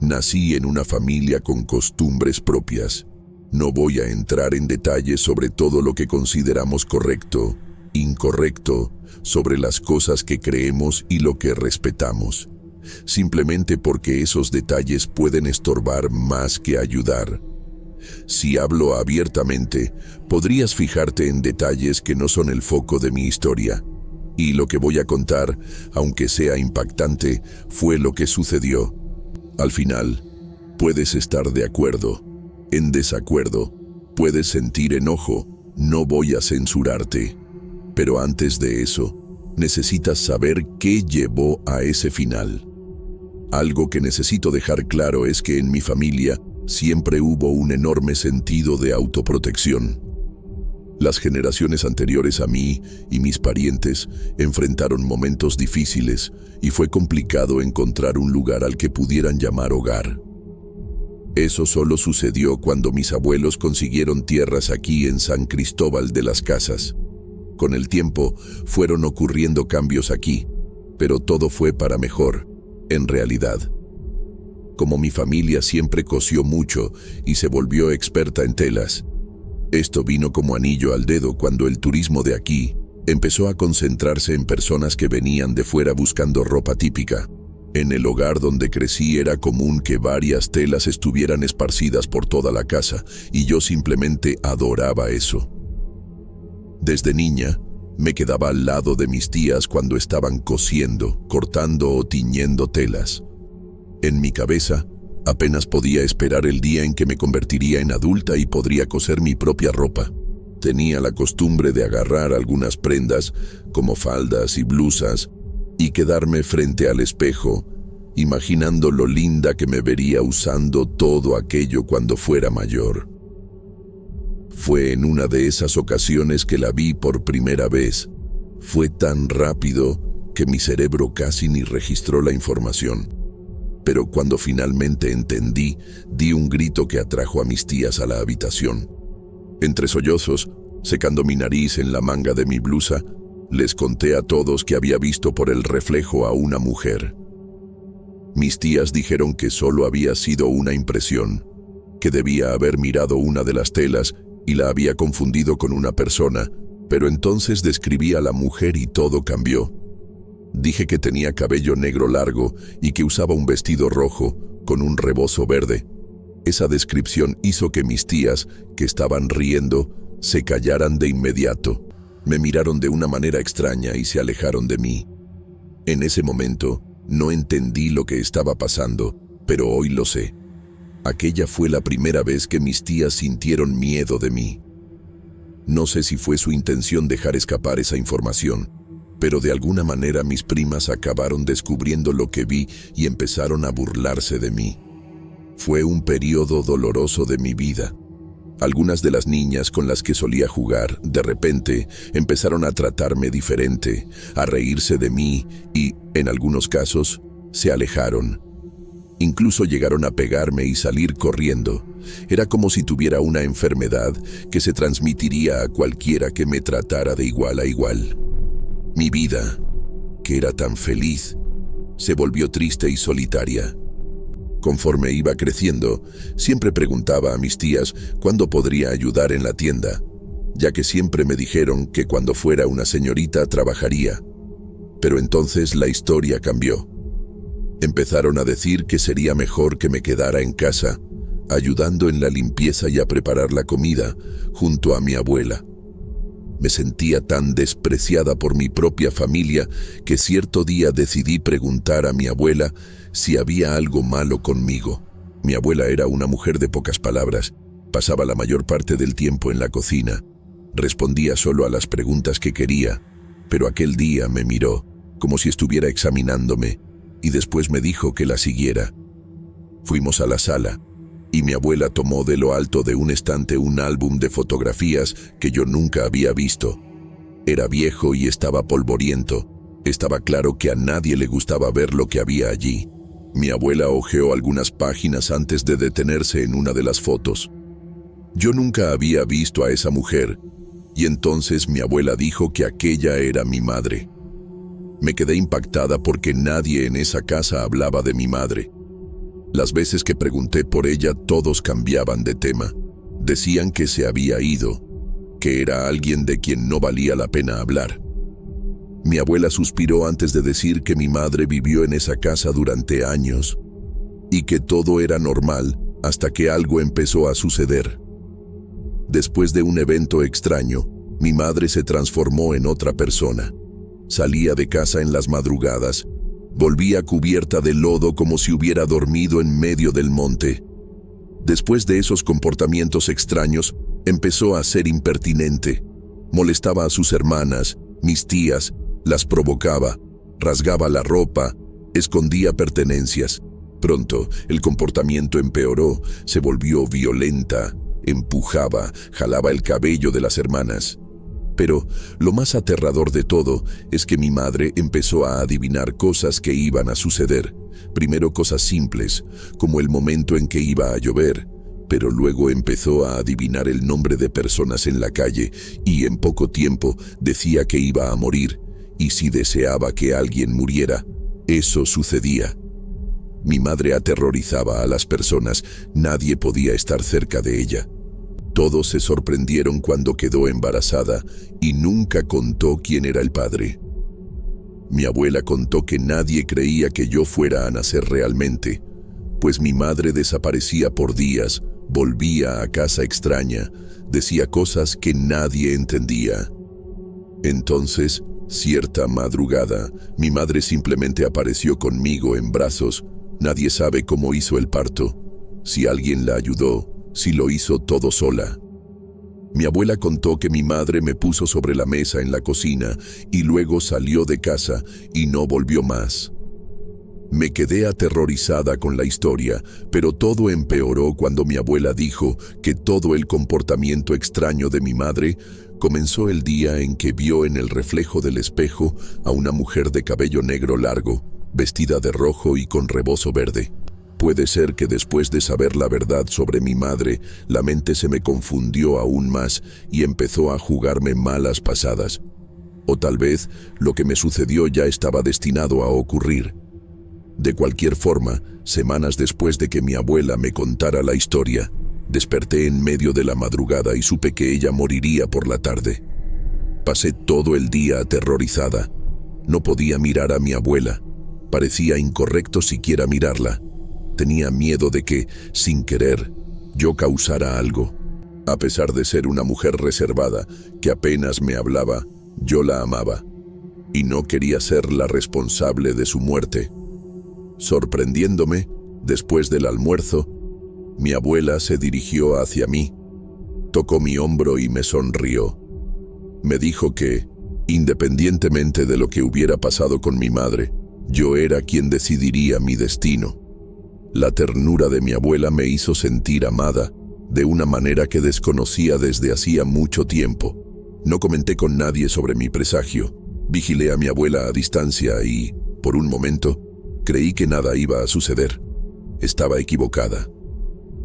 Nací en una familia con costumbres propias. No voy a entrar en detalles sobre todo lo que consideramos correcto, incorrecto, sobre las cosas que creemos y lo que respetamos, simplemente porque esos detalles pueden estorbar más que ayudar. Si hablo abiertamente, podrías fijarte en detalles que no son el foco de mi historia. Y lo que voy a contar, aunque sea impactante, fue lo que sucedió. Al final, puedes estar de acuerdo, en desacuerdo, puedes sentir enojo, no voy a censurarte. Pero antes de eso, necesitas saber qué llevó a ese final. Algo que necesito dejar claro es que en mi familia siempre hubo un enorme sentido de autoprotección. Las generaciones anteriores a mí y mis parientes enfrentaron momentos difíciles y fue complicado encontrar un lugar al que pudieran llamar hogar. Eso solo sucedió cuando mis abuelos consiguieron tierras aquí en San Cristóbal de las Casas. Con el tiempo fueron ocurriendo cambios aquí, pero todo fue para mejor, en realidad. Como mi familia siempre cosió mucho y se volvió experta en telas, esto vino como anillo al dedo cuando el turismo de aquí empezó a concentrarse en personas que venían de fuera buscando ropa típica. En el hogar donde crecí era común que varias telas estuvieran esparcidas por toda la casa y yo simplemente adoraba eso. Desde niña, me quedaba al lado de mis tías cuando estaban cosiendo, cortando o tiñendo telas. En mi cabeza, apenas podía esperar el día en que me convertiría en adulta y podría coser mi propia ropa. Tenía la costumbre de agarrar algunas prendas, como faldas y blusas, y quedarme frente al espejo, imaginando lo linda que me vería usando todo aquello cuando fuera mayor. Fue en una de esas ocasiones que la vi por primera vez. Fue tan rápido que mi cerebro casi ni registró la información. Pero cuando finalmente entendí, di un grito que atrajo a mis tías a la habitación. Entre sollozos, secando mi nariz en la manga de mi blusa, les conté a todos que había visto por el reflejo a una mujer. Mis tías dijeron que solo había sido una impresión, que debía haber mirado una de las telas y la había confundido con una persona, pero entonces describí a la mujer y todo cambió. Dije que tenía cabello negro largo y que usaba un vestido rojo con un rebozo verde. Esa descripción hizo que mis tías, que estaban riendo, se callaran de inmediato. Me miraron de una manera extraña y se alejaron de mí. En ese momento, no entendí lo que estaba pasando, pero hoy lo sé. Aquella fue la primera vez que mis tías sintieron miedo de mí. No sé si fue su intención dejar escapar esa información, pero de alguna manera mis primas acabaron descubriendo lo que vi y empezaron a burlarse de mí. Fue un periodo doloroso de mi vida. Algunas de las niñas con las que solía jugar, de repente, empezaron a tratarme diferente, a reírse de mí y, en algunos casos, se alejaron. Incluso llegaron a pegarme y salir corriendo. Era como si tuviera una enfermedad que se transmitiría a cualquiera que me tratara de igual a igual. Mi vida, que era tan feliz, se volvió triste y solitaria. Conforme iba creciendo, siempre preguntaba a mis tías cuándo podría ayudar en la tienda, ya que siempre me dijeron que cuando fuera una señorita trabajaría. Pero entonces la historia cambió. Empezaron a decir que sería mejor que me quedara en casa, ayudando en la limpieza y a preparar la comida, junto a mi abuela. Me sentía tan despreciada por mi propia familia que cierto día decidí preguntar a mi abuela si había algo malo conmigo. Mi abuela era una mujer de pocas palabras, pasaba la mayor parte del tiempo en la cocina, respondía solo a las preguntas que quería, pero aquel día me miró, como si estuviera examinándome, y después me dijo que la siguiera. Fuimos a la sala, y mi abuela tomó de lo alto de un estante un álbum de fotografías que yo nunca había visto. Era viejo y estaba polvoriento. Estaba claro que a nadie le gustaba ver lo que había allí. Mi abuela hojeó algunas páginas antes de detenerse en una de las fotos. Yo nunca había visto a esa mujer, y entonces mi abuela dijo que aquella era mi madre. Me quedé impactada porque nadie en esa casa hablaba de mi madre. Las veces que pregunté por ella, todos cambiaban de tema. Decían que se había ido, que era alguien de quien no valía la pena hablar. Mi abuela suspiró antes de decir que mi madre vivió en esa casa durante años y que todo era normal hasta que algo empezó a suceder. Después de un evento extraño, mi madre se transformó en otra persona. Salía de casa en las madrugadas, volvía cubierta de lodo como si hubiera dormido en medio del monte. Después de esos comportamientos extraños, empezó a ser impertinente. Molestaba a sus hermanas, mis tías, las provocaba, rasgaba la ropa, escondía pertenencias. Pronto, el comportamiento empeoró, se volvió violenta, empujaba, jalaba el cabello de las hermanas. Pero lo más aterrador de todo es que mi madre empezó a adivinar cosas que iban a suceder. Primero cosas simples, como el momento en que iba a llover, pero luego empezó a adivinar el nombre de personas en la calle y en poco tiempo decía que iba a morir, y si deseaba que alguien muriera, eso sucedía. Mi madre aterrorizaba a las personas, nadie podía estar cerca de ella. Todos se sorprendieron cuando quedó embarazada y nunca contó quién era el padre. Mi abuela contó que nadie creía que yo fuera a nacer realmente, pues mi madre desaparecía por días, volvía a casa extraña, decía cosas que nadie entendía. Entonces, cierta madrugada, mi madre simplemente apareció conmigo en brazos. Nadie sabe cómo hizo el parto, si alguien la ayudó, si lo hizo todo sola. Mi abuela contó que mi madre me puso sobre la mesa en la cocina y luego salió de casa y no volvió más. Me quedé aterrorizada con la historia, pero todo empeoró cuando mi abuela dijo que todo el comportamiento extraño de mi madre comenzó el día en que vio en el reflejo del espejo a una mujer de cabello negro largo, vestida de rojo y con rebozo verde. Puede ser que después de saber la verdad sobre mi madre, la mente se me confundió aún más y empezó a jugarme malas pasadas. O tal vez lo que me sucedió ya estaba destinado a ocurrir. De cualquier forma, semanas después de que mi abuela me contara la historia, desperté en medio de la madrugada y supe que ella moriría por la tarde. Pasé todo el día aterrorizada. No podía mirar a mi abuela. Parecía incorrecto siquiera mirarla. Tenía miedo de que, sin querer, yo causara algo. A pesar de ser una mujer reservada, que apenas me hablaba, yo la amaba. Y no quería ser la responsable de su muerte. Sorprendiéndome, después del almuerzo, mi abuela se dirigió hacia mí, tocó mi hombro y me sonrió. Me dijo que, independientemente de lo que hubiera pasado con mi madre, yo era quien decidiría mi destino. La ternura de mi abuela me hizo sentir amada, de una manera que desconocía desde hacía mucho tiempo. No comenté con nadie sobre mi presagio. Vigilé a mi abuela a distancia y, por un momento, creí que nada iba a suceder. Estaba equivocada.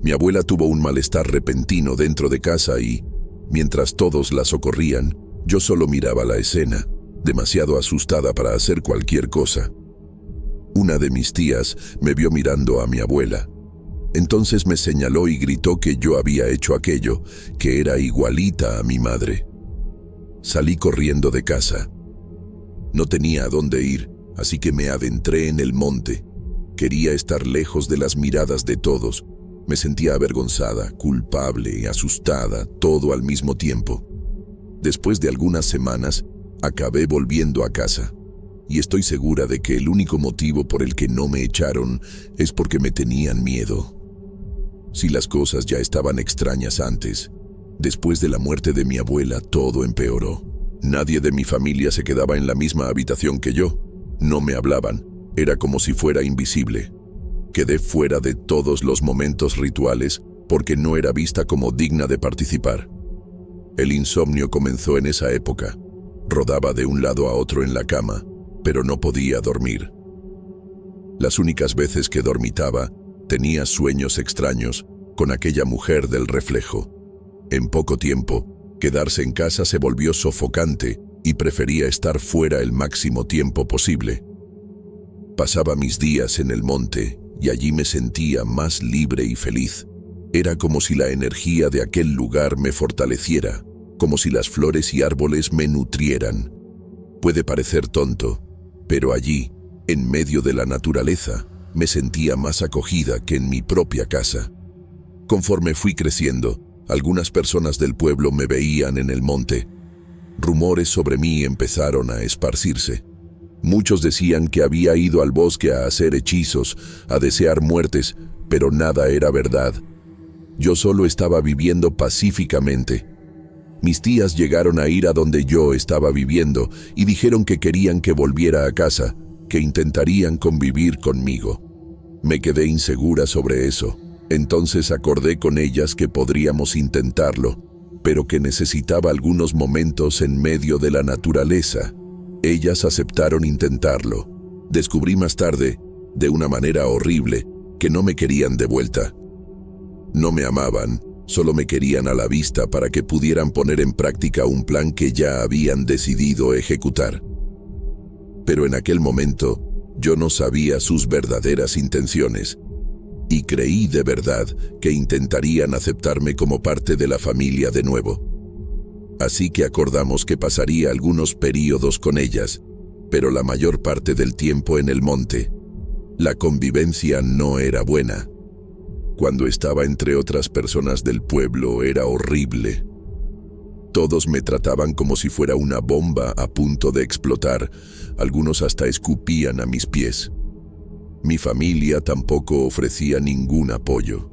Mi abuela tuvo un malestar repentino dentro de casa y, mientras todos la socorrían, yo solo miraba la escena, demasiado asustada para hacer cualquier cosa. Una de mis tías me vio mirando a mi abuela. Entonces me señaló y gritó que yo había hecho aquello, que era igualita a mi madre. Salí corriendo de casa. No tenía a dónde ir, así que me adentré en el monte. Quería estar lejos de las miradas de todos. Me sentía avergonzada, culpable y asustada, todo al mismo tiempo. Después de algunas semanas, acabé volviendo a casa. Y estoy segura de que el único motivo por el que no me echaron es porque me tenían miedo. Si las cosas ya estaban extrañas antes, después de la muerte de mi abuela todo empeoró. Nadie de mi familia se quedaba en la misma habitación que yo. No me hablaban, era como si fuera invisible. Quedé fuera de todos los momentos rituales porque no era vista como digna de participar. El insomnio comenzó en esa época. Rodaba de un lado a otro en la cama, pero no podía dormir. Las únicas veces que dormitaba, tenía sueños extraños con aquella mujer del reflejo. En poco tiempo, quedarse en casa se volvió sofocante y prefería estar fuera el máximo tiempo posible. Pasaba mis días en el monte, y allí me sentía más libre y feliz. Era como si la energía de aquel lugar me fortaleciera, como si las flores y árboles me nutrieran. Puede parecer tonto, pero allí, en medio de la naturaleza, me sentía más acogida que en mi propia casa. Conforme fui creciendo, algunas personas del pueblo me veían en el monte. Rumores sobre mí empezaron a esparcirse. Muchos decían que había ido al bosque a hacer hechizos, a desear muertes, pero nada era verdad. Yo solo estaba viviendo pacíficamente. Mis tías llegaron a ir a donde yo estaba viviendo y dijeron que querían que volviera a casa, que intentarían convivir conmigo. Me quedé insegura sobre eso. Entonces acordé con ellas que podríamos intentarlo, pero que necesitaba algunos momentos en medio de la naturaleza. Ellas aceptaron intentarlo. Descubrí más tarde, de una manera horrible, que no me querían de vuelta. No me amaban, solo me querían a la vista para que pudieran poner en práctica un plan que ya habían decidido ejecutar. Pero en aquel momento, yo no sabía sus verdaderas intenciones, y creí de verdad que intentarían aceptarme como parte de la familia de nuevo. Así que acordamos que pasaría algunos períodos con ellas, pero la mayor parte del tiempo en el monte. La convivencia no era buena. Cuando estaba entre otras personas del pueblo era horrible. Todos me trataban como si fuera una bomba a punto de explotar. Algunos hasta escupían a mis pies. Mi familia tampoco ofrecía ningún apoyo.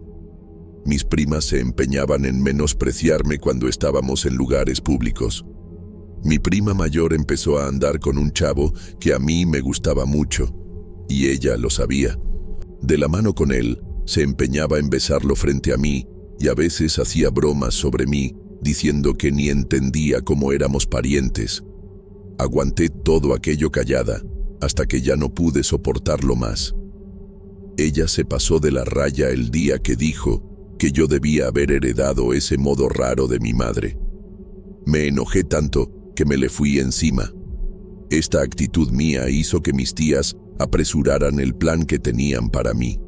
Mis primas se empeñaban en menospreciarme cuando estábamos en lugares públicos. Mi prima mayor empezó a andar con un chavo que a mí me gustaba mucho, y ella lo sabía. De la mano con él, se empeñaba en besarlo frente a mí, y a veces hacía bromas sobre mí, diciendo que ni entendía cómo éramos parientes. Aguanté todo aquello callada, hasta que ya no pude soportarlo más. Ella se pasó de la raya el día que dijo que yo debía haber heredado ese modo raro de mi madre. Me enojé tanto que me le fui encima. Esta actitud mía hizo que mis tías apresuraran el plan que tenían para mí.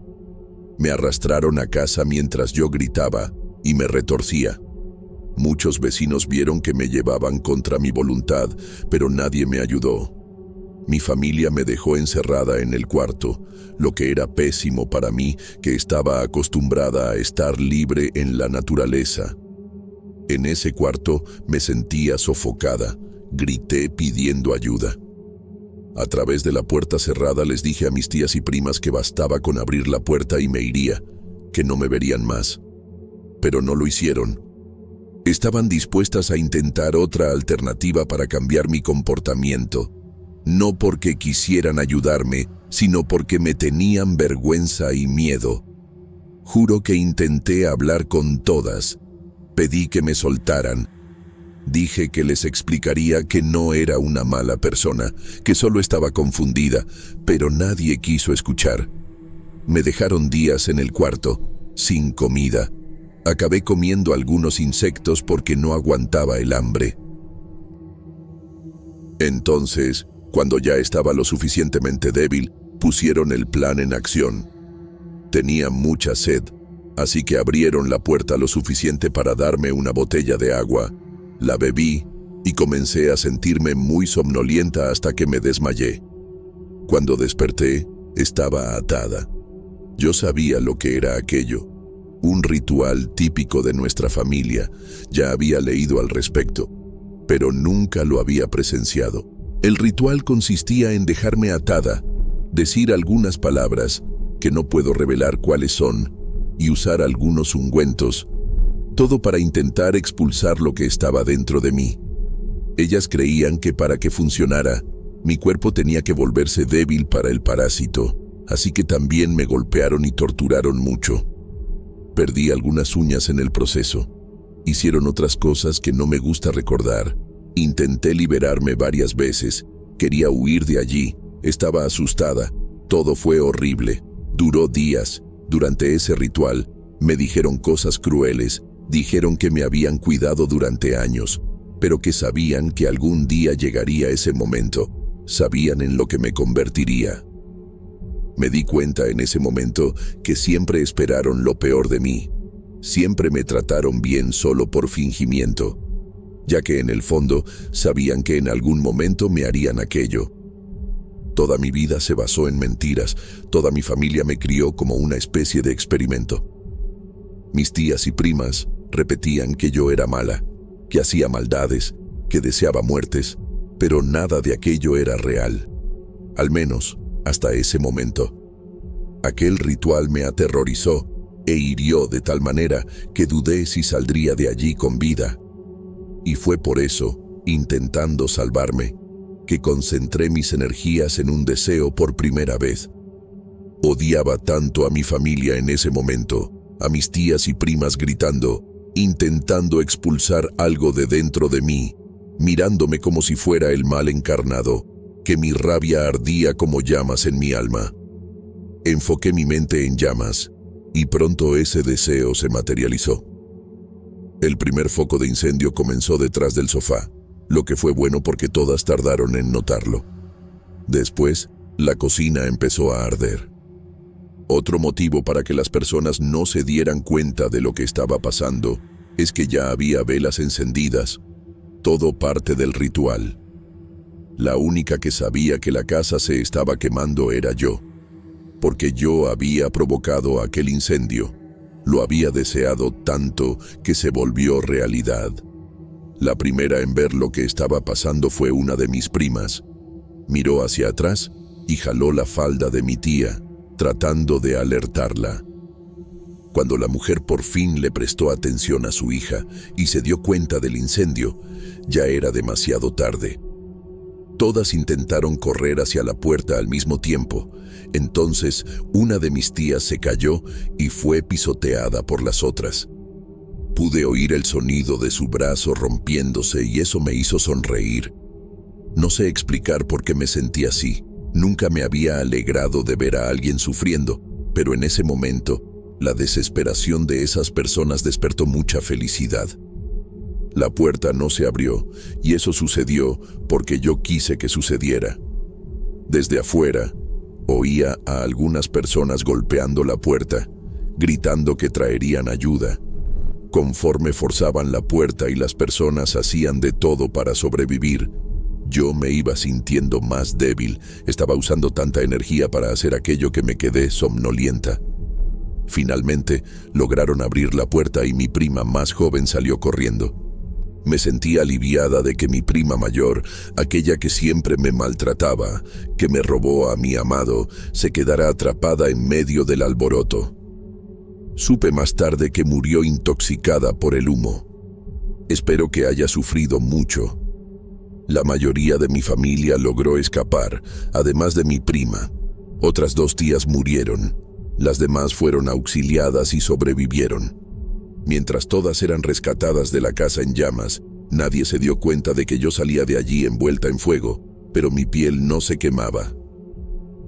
Me arrastraron a casa mientras yo gritaba y me retorcía. Muchos vecinos vieron que me llevaban contra mi voluntad, pero nadie me ayudó. Mi familia me dejó encerrada en el cuarto, lo que era pésimo para mí, que estaba acostumbrada a estar libre en la naturaleza. En ese cuarto me sentía sofocada, grité pidiendo ayuda. A través de la puerta cerrada les dije a mis tías y primas que bastaba con abrir la puerta y me iría, que no me verían más. Pero no lo hicieron. Estaban dispuestas a intentar otra alternativa para cambiar mi comportamiento. No porque quisieran ayudarme, sino porque me tenían vergüenza y miedo. Juro que intenté hablar con todas. Pedí que me soltaran. Dije que les explicaría que no era una mala persona, que solo estaba confundida, pero nadie quiso escuchar. Me dejaron días en el cuarto, sin comida. Acabé comiendo algunos insectos porque no aguantaba el hambre. Entonces, cuando ya estaba lo suficientemente débil, pusieron el plan en acción. Tenía mucha sed, así que abrieron la puerta lo suficiente para darme una botella de agua. La bebí y comencé a sentirme muy somnolienta hasta que me desmayé. Cuando desperté, estaba atada. Yo sabía lo que era aquello. Un ritual típico de nuestra familia. Ya había leído al respecto, pero nunca lo había presenciado. El ritual consistía en dejarme atada, decir algunas palabras, que no puedo revelar cuáles son, y usar algunos ungüentos, todo para intentar expulsar lo que estaba dentro de mí. Ellas creían que para que funcionara, mi cuerpo tenía que volverse débil para el parásito, así que también me golpearon y torturaron mucho. Perdí algunas uñas en el proceso. Hicieron otras cosas que no me gusta recordar. Intenté liberarme varias veces. Quería huir de allí. Estaba asustada. Todo fue horrible. Duró días. Durante ese ritual, me dijeron cosas crueles. Dijeron que me habían cuidado durante años, pero que sabían que algún día llegaría ese momento. Sabían en lo que me convertiría. Me di cuenta en ese momento que siempre esperaron lo peor de mí. Siempre me trataron bien solo por fingimiento, ya que en el fondo sabían que en algún momento me harían aquello. Toda mi vida se basó en mentiras, toda mi familia me crió como una especie de experimento. Mis tías y primas repetían que yo era mala, que hacía maldades, que deseaba muertes, pero nada de aquello era real, al menos hasta ese momento. Aquel ritual me aterrorizó e hirió de tal manera que dudé si saldría de allí con vida. Y fue por eso, intentando salvarme, que concentré mis energías en un deseo por primera vez. Odiaba tanto a mi familia en ese momento, a mis tías y primas gritando, intentando expulsar algo de dentro de mí, mirándome como si fuera el mal encarnado, que mi rabia ardía como llamas en mi alma. Enfoqué mi mente en llamas, y pronto ese deseo se materializó. El primer foco de incendio comenzó detrás del sofá, lo que fue bueno porque todas tardaron en notarlo. Después, la cocina empezó a arder. Otro motivo para que las personas no se dieran cuenta de lo que estaba pasando es que ya había velas encendidas, todo parte del ritual. La única que sabía que la casa se estaba quemando era yo, porque yo había provocado aquel incendio. Lo había deseado tanto que se volvió realidad. La primera en ver lo que estaba pasando fue una de mis primas. Miró hacia atrás y jaló la falda de mi tía, tratando de alertarla. Cuando la mujer por fin le prestó atención a su hija y se dio cuenta del incendio, ya era demasiado tarde. Todas intentaron correr hacia la puerta al mismo tiempo. Entonces, una de mis tías se cayó y fue pisoteada por las otras. Pude oír el sonido de su brazo rompiéndose y eso me hizo sonreír. No sé explicar por qué me sentí así. Nunca me había alegrado de ver a alguien sufriendo, pero en ese momento, la desesperación de esas personas despertó mucha felicidad. La puerta no se abrió, y eso sucedió porque yo quise que sucediera. Desde afuera, oía a algunas personas golpeando la puerta, gritando que traerían ayuda. Conforme forzaban la puerta y las personas hacían de todo para sobrevivir, yo me iba sintiendo más débil, estaba usando tanta energía para hacer aquello que me quedé somnolienta. Finalmente, lograron abrir la puerta y mi prima más joven salió corriendo. Me sentí aliviada de que mi prima mayor, aquella que siempre me maltrataba, que me robó a mi amado, se quedara atrapada en medio del alboroto. Supe más tarde que murió intoxicada por el humo. Espero que haya sufrido mucho. La mayoría de mi familia logró escapar, además de mi prima. Otras 2 tías murieron. Las demás fueron auxiliadas y sobrevivieron. Mientras todas eran rescatadas de la casa en llamas, nadie se dio cuenta de que yo salía de allí envuelta en fuego, pero mi piel no se quemaba.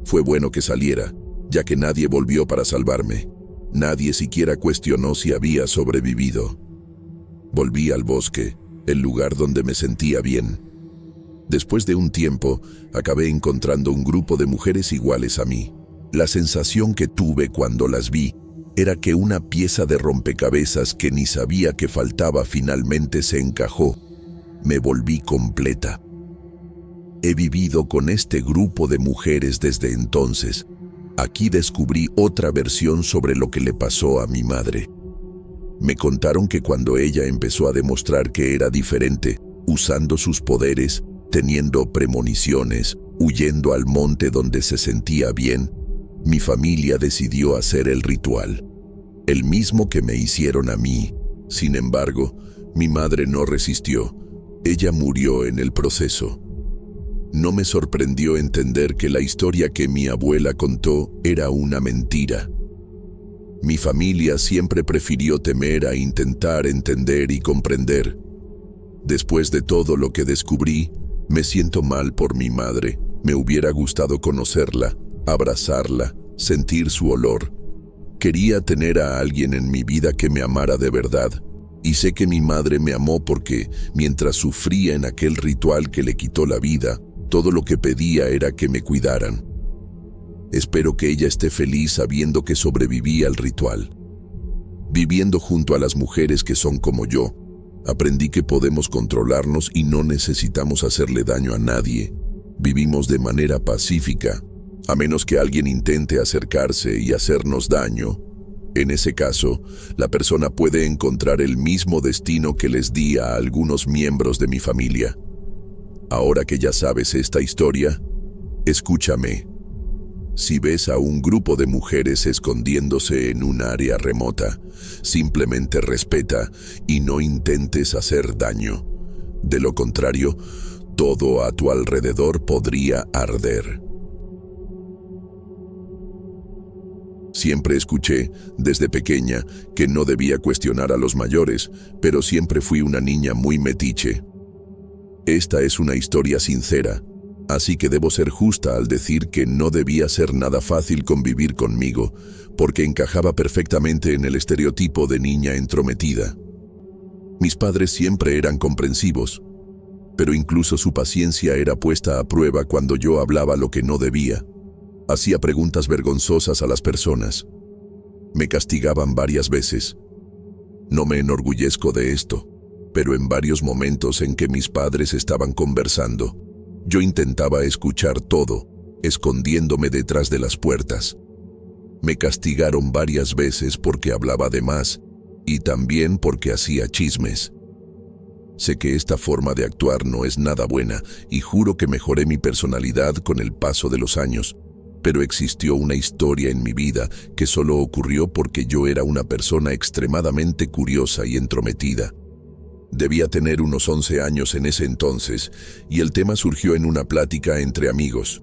Fue bueno que saliera, ya que nadie volvió para salvarme. Nadie siquiera cuestionó si había sobrevivido. Volví al bosque, el lugar donde me sentía bien. Después de un tiempo, acabé encontrando un grupo de mujeres iguales a mí. La sensación que tuve cuando las vi era que una pieza de rompecabezas que ni sabía que faltaba finalmente se encajó. Me volví completa. He vivido con este grupo de mujeres desde entonces. Aquí descubrí otra versión sobre lo que le pasó a mi madre. Me contaron que cuando ella empezó a demostrar que era diferente, usando sus poderes, teniendo premoniciones, huyendo al monte donde se sentía bien, mi familia decidió hacer el ritual, el mismo que me hicieron a mí. Sin embargo, mi madre no resistió. Ella murió en el proceso. No me sorprendió entender que la historia que mi abuela contó era una mentira. Mi familia siempre prefirió temer a intentar entender y comprender. Después de todo lo que descubrí, me siento mal por mi madre. Me hubiera gustado conocerla, abrazarla, sentir su olor. Quería tener a alguien en mi vida que me amara de verdad, y sé que mi madre me amó porque, mientras sufría en aquel ritual que le quitó la vida, todo lo que pedía era que me cuidaran. Espero que ella esté feliz sabiendo que sobreviví al ritual. Viviendo junto a las mujeres que son como yo, aprendí que podemos controlarnos y no necesitamos hacerle daño a nadie. Vivimos de manera pacífica, a menos que alguien intente acercarse y hacernos daño. En ese caso, la persona puede encontrar el mismo destino que les di a algunos miembros de mi familia. Ahora que ya sabes esta historia, escúchame. Si ves a un grupo de mujeres escondiéndose en un área remota, simplemente respeta y no intentes hacer daño. De lo contrario, todo a tu alrededor podría arder. Siempre escuché, desde pequeña, que no debía cuestionar a los mayores, pero siempre fui una niña muy metiche. Esta es una historia sincera, así que debo ser justa al decir que no debía ser nada fácil convivir conmigo, porque encajaba perfectamente en el estereotipo de niña entrometida. Mis padres siempre eran comprensivos, pero incluso su paciencia era puesta a prueba cuando yo hablaba lo que no debía. Hacía preguntas vergonzosas a las personas. Me castigaban varias veces. No me enorgullezco de esto, pero en varios momentos en que mis padres estaban conversando, yo intentaba escuchar todo, escondiéndome detrás de las puertas. Me castigaron varias veces porque hablaba de más y también porque hacía chismes. Sé que esta forma de actuar no es nada buena y juro que mejoré mi personalidad con el paso de los años, pero existió una historia en mi vida que solo ocurrió porque yo era una persona extremadamente curiosa y entrometida. Debía tener unos 11 años en ese entonces, y el tema surgió en una plática entre amigos.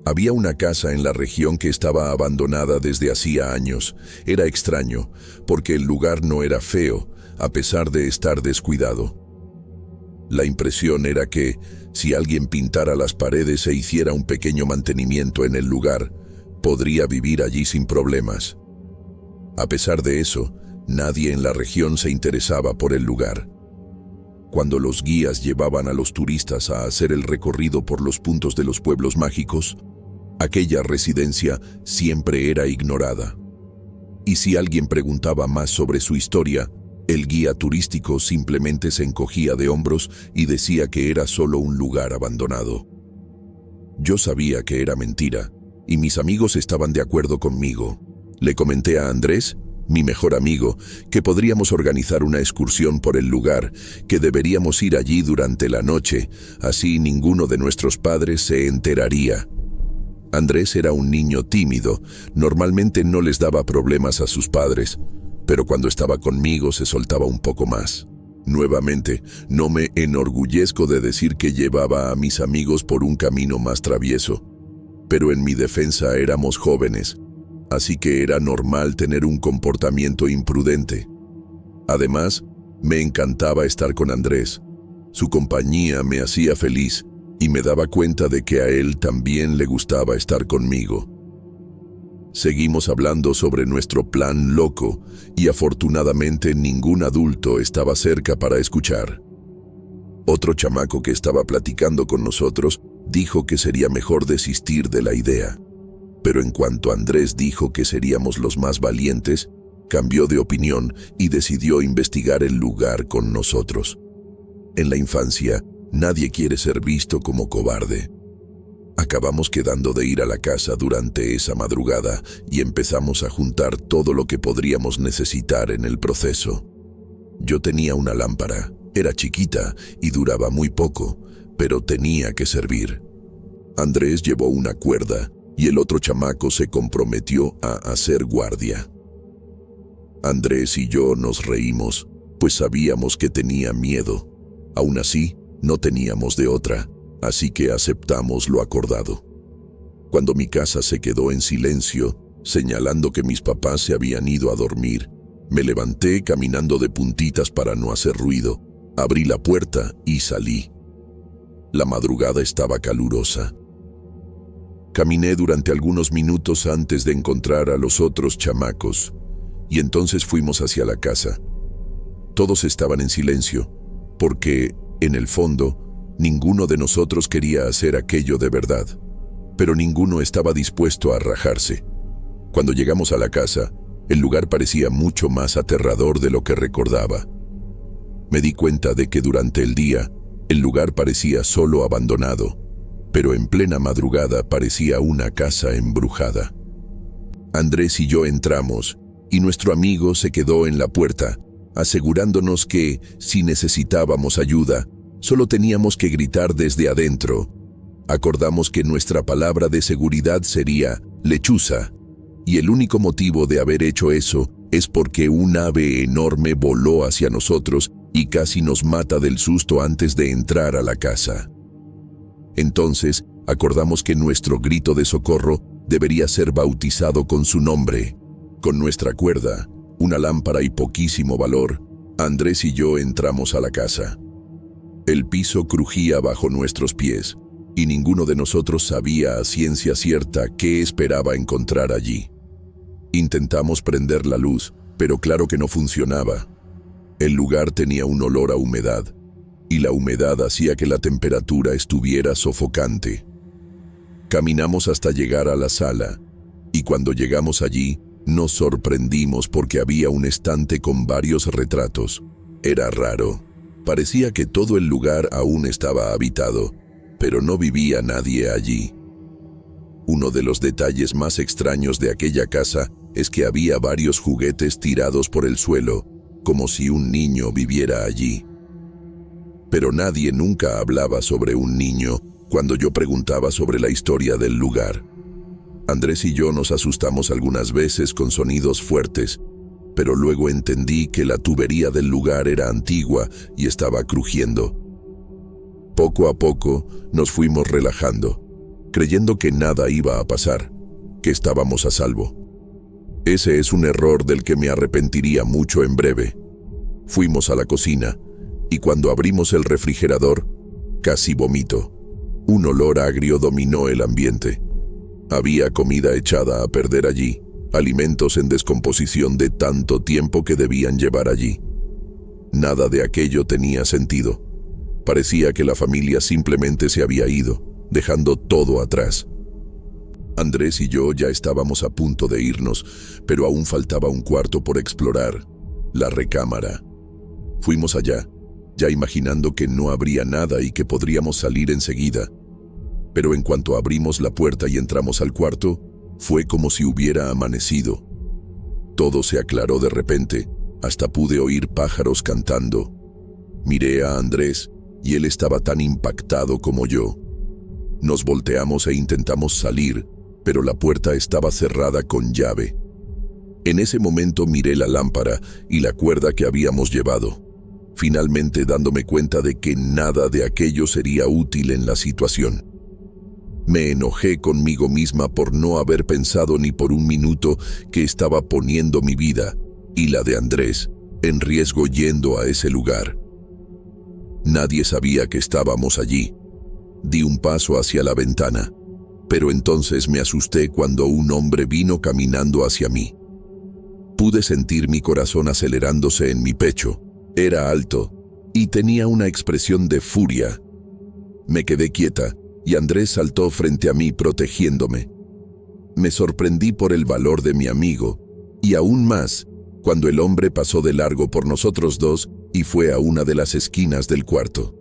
Había una casa en la región que estaba abandonada desde hacía años. Era extraño, porque el lugar no era feo, a pesar de estar descuidado. La impresión era que, si alguien pintara las paredes e hiciera un pequeño mantenimiento en el lugar, podría vivir allí sin problemas. A pesar de eso, nadie en la región se interesaba por el lugar. Cuando los guías llevaban a los turistas a hacer el recorrido por los puntos de los pueblos mágicos, aquella residencia siempre era ignorada. Y si alguien preguntaba más sobre su historia, el guía turístico simplemente se encogía de hombros y decía que era solo un lugar abandonado. Yo sabía que era mentira, y mis amigos estaban de acuerdo conmigo. Le comenté a Andrés, mi mejor amigo, que podríamos organizar una excursión por el lugar, que deberíamos ir allí durante la noche, así ninguno de nuestros padres se enteraría. Andrés era un niño tímido, normalmente no les daba problemas a sus padres, pero cuando estaba conmigo se soltaba un poco más. Nuevamente, no me enorgullezco de decir que llevaba a mis amigos por un camino más travieso, pero en mi defensa éramos jóvenes, así que era normal tener un comportamiento imprudente. Además, me encantaba estar con Andrés. Su compañía me hacía feliz y me daba cuenta de que a él también le gustaba estar conmigo. Seguimos hablando sobre nuestro plan loco y afortunadamente ningún adulto estaba cerca para escuchar. Otro chamaco que estaba platicando con nosotros dijo que sería mejor desistir de la idea. Pero en cuanto Andrés dijo que seríamos los más valientes, cambió de opinión y decidió investigar el lugar con nosotros. En la infancia, nadie quiere ser visto como cobarde. Acabamos quedando de ir a la casa durante esa madrugada y empezamos a juntar todo lo que podríamos necesitar en el proceso. Yo tenía una lámpara, era chiquita y duraba muy poco, pero tenía que servir. Andrés llevó una cuerda y el otro chamaco se comprometió a hacer guardia. Andrés y yo nos reímos, pues sabíamos que tenía miedo. Aún así, no teníamos de otra, así que aceptamos lo acordado. Cuando mi casa se quedó en silencio, señalando que mis papás se habían ido a dormir, me levanté caminando de puntitas para no hacer ruido, abrí la puerta y salí. La madrugada estaba calurosa. Caminé durante algunos minutos antes de encontrar a los otros chamacos, y entonces fuimos hacia la casa. Todos estaban en silencio, porque, en el fondo, ninguno de nosotros quería hacer aquello de verdad. pero ninguno estaba dispuesto a rajarse. Cuando llegamos a la casa, el lugar parecía mucho más aterrador de lo que recordaba. Me di cuenta de que durante el día, el lugar parecía solo abandonado, pero en plena madrugada parecía una casa embrujada. Andrés y yo entramos, y nuestro amigo se quedó en la puerta, asegurándonos que, si necesitábamos ayuda, solo teníamos que gritar desde adentro. Acordamos que nuestra palabra de seguridad sería lechuza, y el único motivo de haber hecho eso es porque un ave enorme voló hacia nosotros y casi nos mata del susto antes de entrar a la casa. Entonces, acordamos que nuestro grito de socorro debería ser bautizado con su nombre. Con nuestra cuerda, una lámpara y poquísimo valor, Andrés y yo entramos a la casa. El piso crujía bajo nuestros pies, y ninguno de nosotros sabía a ciencia cierta qué esperaba encontrar allí. Intentamos prender la luz, pero claro que no funcionaba. El lugar tenía un olor a humedad, y la humedad hacía que la temperatura estuviera sofocante. Caminamos hasta llegar a la sala, y cuando llegamos allí, nos sorprendimos porque había un estante con varios retratos. Era raro. Parecía que todo el lugar aún estaba habitado, pero no vivía nadie allí. Uno de los detalles más extraños de aquella casa es que había varios juguetes tirados por el suelo, como si un niño viviera allí. Pero nadie nunca hablaba sobre un niño cuando yo preguntaba sobre la historia del lugar. Andrés y yo nos asustamos algunas veces con sonidos fuertes, pero luego entendí que la tubería del lugar era antigua y estaba crujiendo. Poco a poco nos fuimos relajando, creyendo que nada iba a pasar, que estábamos a salvo. Ese es un error del que me arrepentiría mucho en breve. Fuimos a la cocina, y cuando abrimos el refrigerador, casi vomito. Un olor agrio dominó el ambiente. Había comida echada a perder allí, alimentos en descomposición de tanto tiempo que debían llevar allí. Nada de aquello tenía sentido. Parecía que la familia simplemente se había ido, dejando todo atrás. Andrés y yo ya estábamos a punto de irnos, pero aún faltaba un cuarto por explorar, la recámara. Fuimos allá, ya imaginando que no habría nada y que podríamos salir enseguida. Pero en cuanto abrimos la puerta y entramos al cuarto, fue como si hubiera amanecido. Todo se aclaró de repente, hasta pude oír pájaros cantando. Miré a Andrés y él estaba tan impactado como yo. Nos volteamos e intentamos salir, pero la puerta estaba cerrada con llave. En ese momento miré la lámpara y la cuerda que habíamos llevado, finalmente dándome cuenta de que nada de aquello sería útil en la situación. Me enojé conmigo misma por no haber pensado ni por un minuto que estaba poniendo mi vida y la de Andrés en riesgo yendo a ese lugar. Nadie sabía que estábamos allí. Di un paso hacia la ventana, pero entonces me asusté cuando un hombre vino caminando hacia mí. Pude sentir mi corazón acelerándose en mi pecho. Era alto y tenía una expresión de furia. Me quedé quieta y Andrés saltó frente a mí protegiéndome. Me sorprendí por el valor de mi amigo y aún más cuando el hombre pasó de largo por nosotros dos y fue a una de las esquinas del cuarto.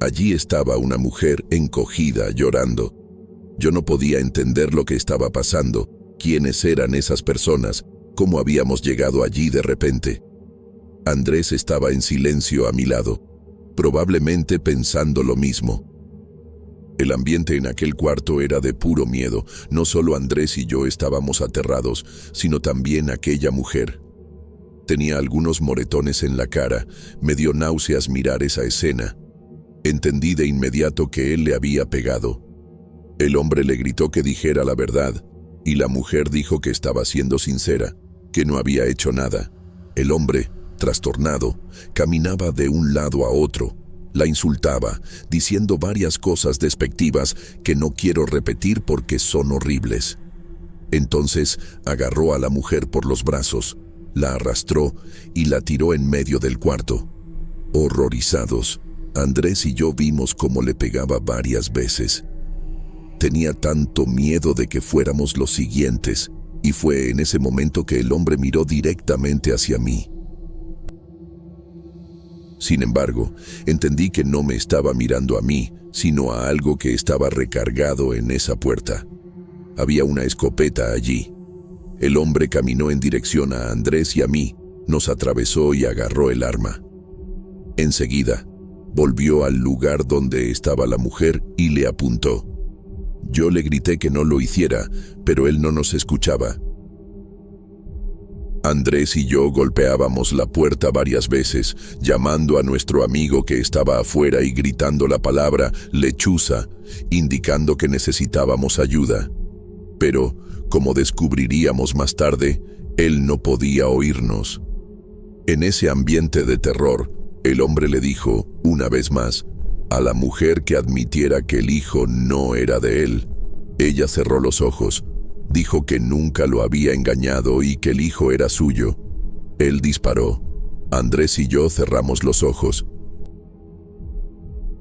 Allí estaba una mujer encogida, llorando. Yo no podía entender lo que estaba pasando, quiénes eran esas personas, cómo habíamos llegado allí de repente. Andrés estaba en silencio a mi lado, probablemente pensando lo mismo. El ambiente en aquel cuarto era de puro miedo. No solo Andrés y yo estábamos aterrados, sino también aquella mujer. Tenía algunos moretones en la cara. Me dio náuseas mirar esa escena. Entendí de inmediato que él le había pegado. El hombre le gritó que dijera la verdad, y la mujer dijo que estaba siendo sincera, que no había hecho nada. El hombre, trastornado, caminaba de un lado a otro. La insultaba, diciendo varias cosas despectivas que no quiero repetir porque son horribles. Entonces agarró a la mujer por los brazos, la arrastró y la tiró en medio del cuarto. Horrorizados, Andrés y yo vimos cómo le pegaba varias veces. Tenía tanto miedo de que fuéramos los siguientes, y fue en ese momento que el hombre miró directamente hacia mí. Sin embargo, entendí que no me estaba mirando a mí, sino a algo que estaba recargado en esa puerta. Había una escopeta allí. El hombre caminó en dirección a Andrés y a mí, nos atravesó y agarró el arma. Enseguida, volvió al lugar donde estaba la mujer y le apuntó. Yo le grité que no lo hiciera, pero él no nos escuchaba. Andrés y yo golpeábamos la puerta varias veces, llamando a nuestro amigo que estaba afuera y gritando la palabra lechuza, indicando que necesitábamos ayuda. Pero, como descubriríamos más tarde, él no podía oírnos. En ese ambiente de terror, el hombre le dijo, una vez más, a la mujer que admitiera que el hijo no era de él. Ella cerró los ojos, dijo que nunca lo había engañado y que el hijo era suyo. Él disparó. Andrés y yo cerramos los ojos.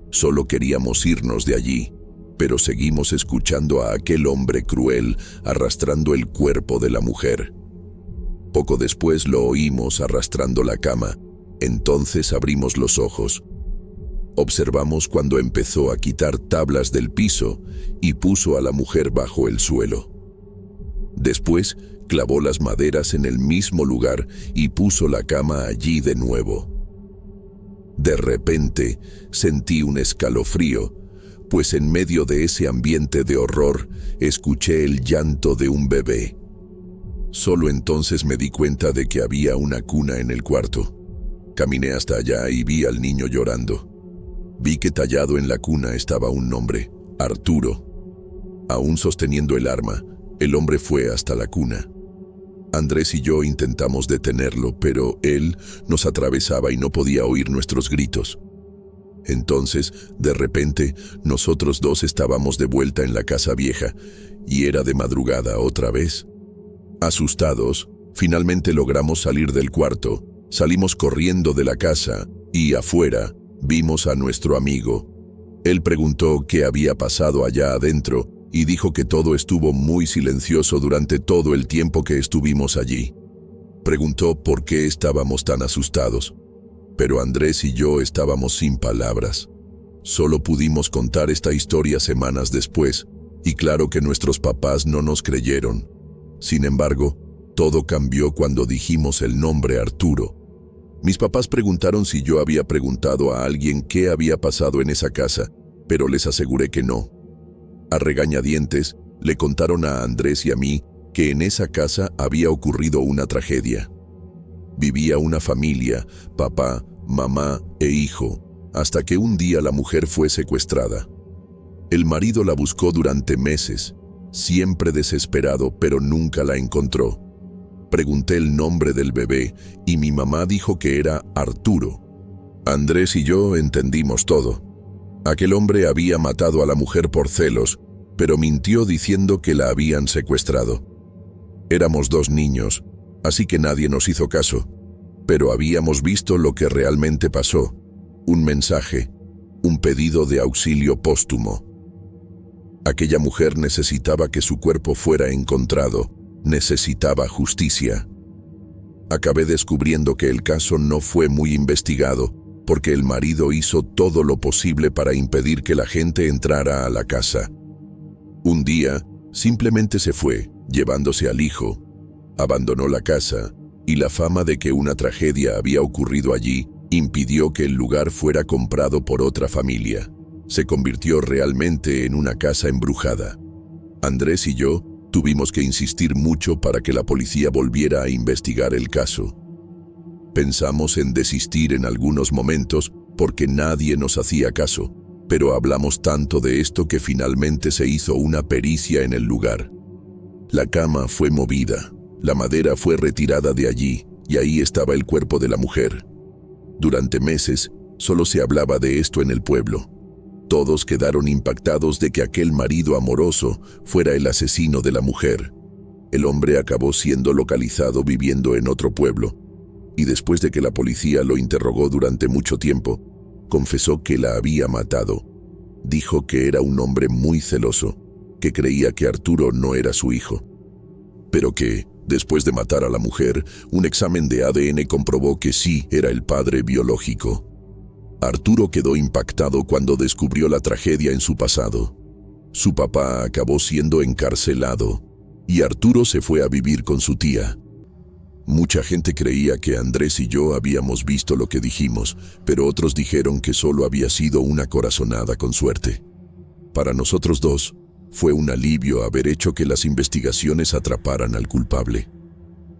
Solo queríamos irnos de allí, pero seguimos escuchando a aquel hombre cruel arrastrando el cuerpo de la mujer. Poco después lo oímos arrastrando la cama. Entonces abrimos los ojos. Observamos cuando empezó a quitar tablas del piso y puso a la mujer bajo el suelo. Después, clavó las maderas en el mismo lugar y puso la cama allí de nuevo. De repente, sentí un escalofrío, pues en medio de ese ambiente de horror, escuché el llanto de un bebé. Solo entonces me di cuenta de que había una cuna en el cuarto. Caminé hasta allá y vi al niño llorando. Vi que tallado en la cuna estaba un nombre, Arturo. Aún sosteniendo el arma, el hombre fue hasta la cuna. Andrés y yo intentamos detenerlo, pero él nos atravesaba y no podía oír nuestros gritos. Entonces, de repente, nosotros dos estábamos de vuelta en la casa vieja, y era de madrugada otra vez. Asustados, finalmente logramos salir del cuarto, salimos corriendo de la casa, y afuera, vimos a nuestro amigo. Él preguntó qué había pasado allá adentro, y dijo que todo estuvo muy silencioso durante todo el tiempo que estuvimos allí. Preguntó por qué estábamos tan asustados, pero Andrés y yo estábamos sin palabras. Solo pudimos contar esta historia semanas después, y claro que nuestros papás no nos creyeron. Sin embargo, todo cambió cuando dijimos el nombre Arturo. Mis papás preguntaron si yo había preguntado a alguien qué había pasado en esa casa, pero les aseguré que no. A regañadientes, le contaron a Andrés y a mí que en esa casa había ocurrido una tragedia. Vivía una familia, papá, mamá e hijo, hasta que un día la mujer fue secuestrada. El marido la buscó durante meses, siempre desesperado, pero nunca la encontró. Pregunté el nombre del bebé y mi mamá dijo que era Arturo. Andrés y yo entendimos todo. Aquel hombre había matado a la mujer por celos, pero mintió diciendo que la habían secuestrado. Éramos 2 niños, así que nadie nos hizo caso, pero habíamos visto lo que realmente pasó, un mensaje, un pedido de auxilio póstumo. Aquella mujer necesitaba que su cuerpo fuera encontrado, necesitaba justicia. Acabé descubriendo que el caso no fue muy investigado, porque el marido hizo todo lo posible para impedir que la gente entrara a la casa. Un día, simplemente se fue, llevándose al hijo. Abandonó la casa, y la fama de que una tragedia había ocurrido allí impidió que el lugar fuera comprado por otra familia. Se convirtió realmente en una casa embrujada. Andrés y yo tuvimos que insistir mucho para que la policía volviera a investigar el caso. Pensamos en desistir en algunos momentos porque nadie nos hacía caso, pero hablamos tanto de esto que finalmente se hizo una pericia en el lugar. La cama fue movida, la madera fue retirada de allí y ahí estaba el cuerpo de la mujer. Durante meses solo se hablaba de esto en el pueblo. Todos quedaron impactados de que aquel marido amoroso fuera el asesino de la mujer. El hombre acabó siendo localizado viviendo en otro pueblo, y después de que la policía lo interrogó durante mucho tiempo, confesó que la había matado. Dijo que era un hombre muy celoso, que creía que Arturo no era su hijo, pero que, después de matar a la mujer, un examen de ADN comprobó que sí era el padre biológico. Arturo quedó impactado cuando descubrió la tragedia en su pasado. Su papá acabó siendo encarcelado y Arturo se fue a vivir con su tía. Mucha gente creía que Andrés y yo habíamos visto lo que dijimos, pero otros dijeron que solo había sido una corazonada con suerte. Para nosotros dos, fue un alivio haber hecho que las investigaciones atraparan al culpable.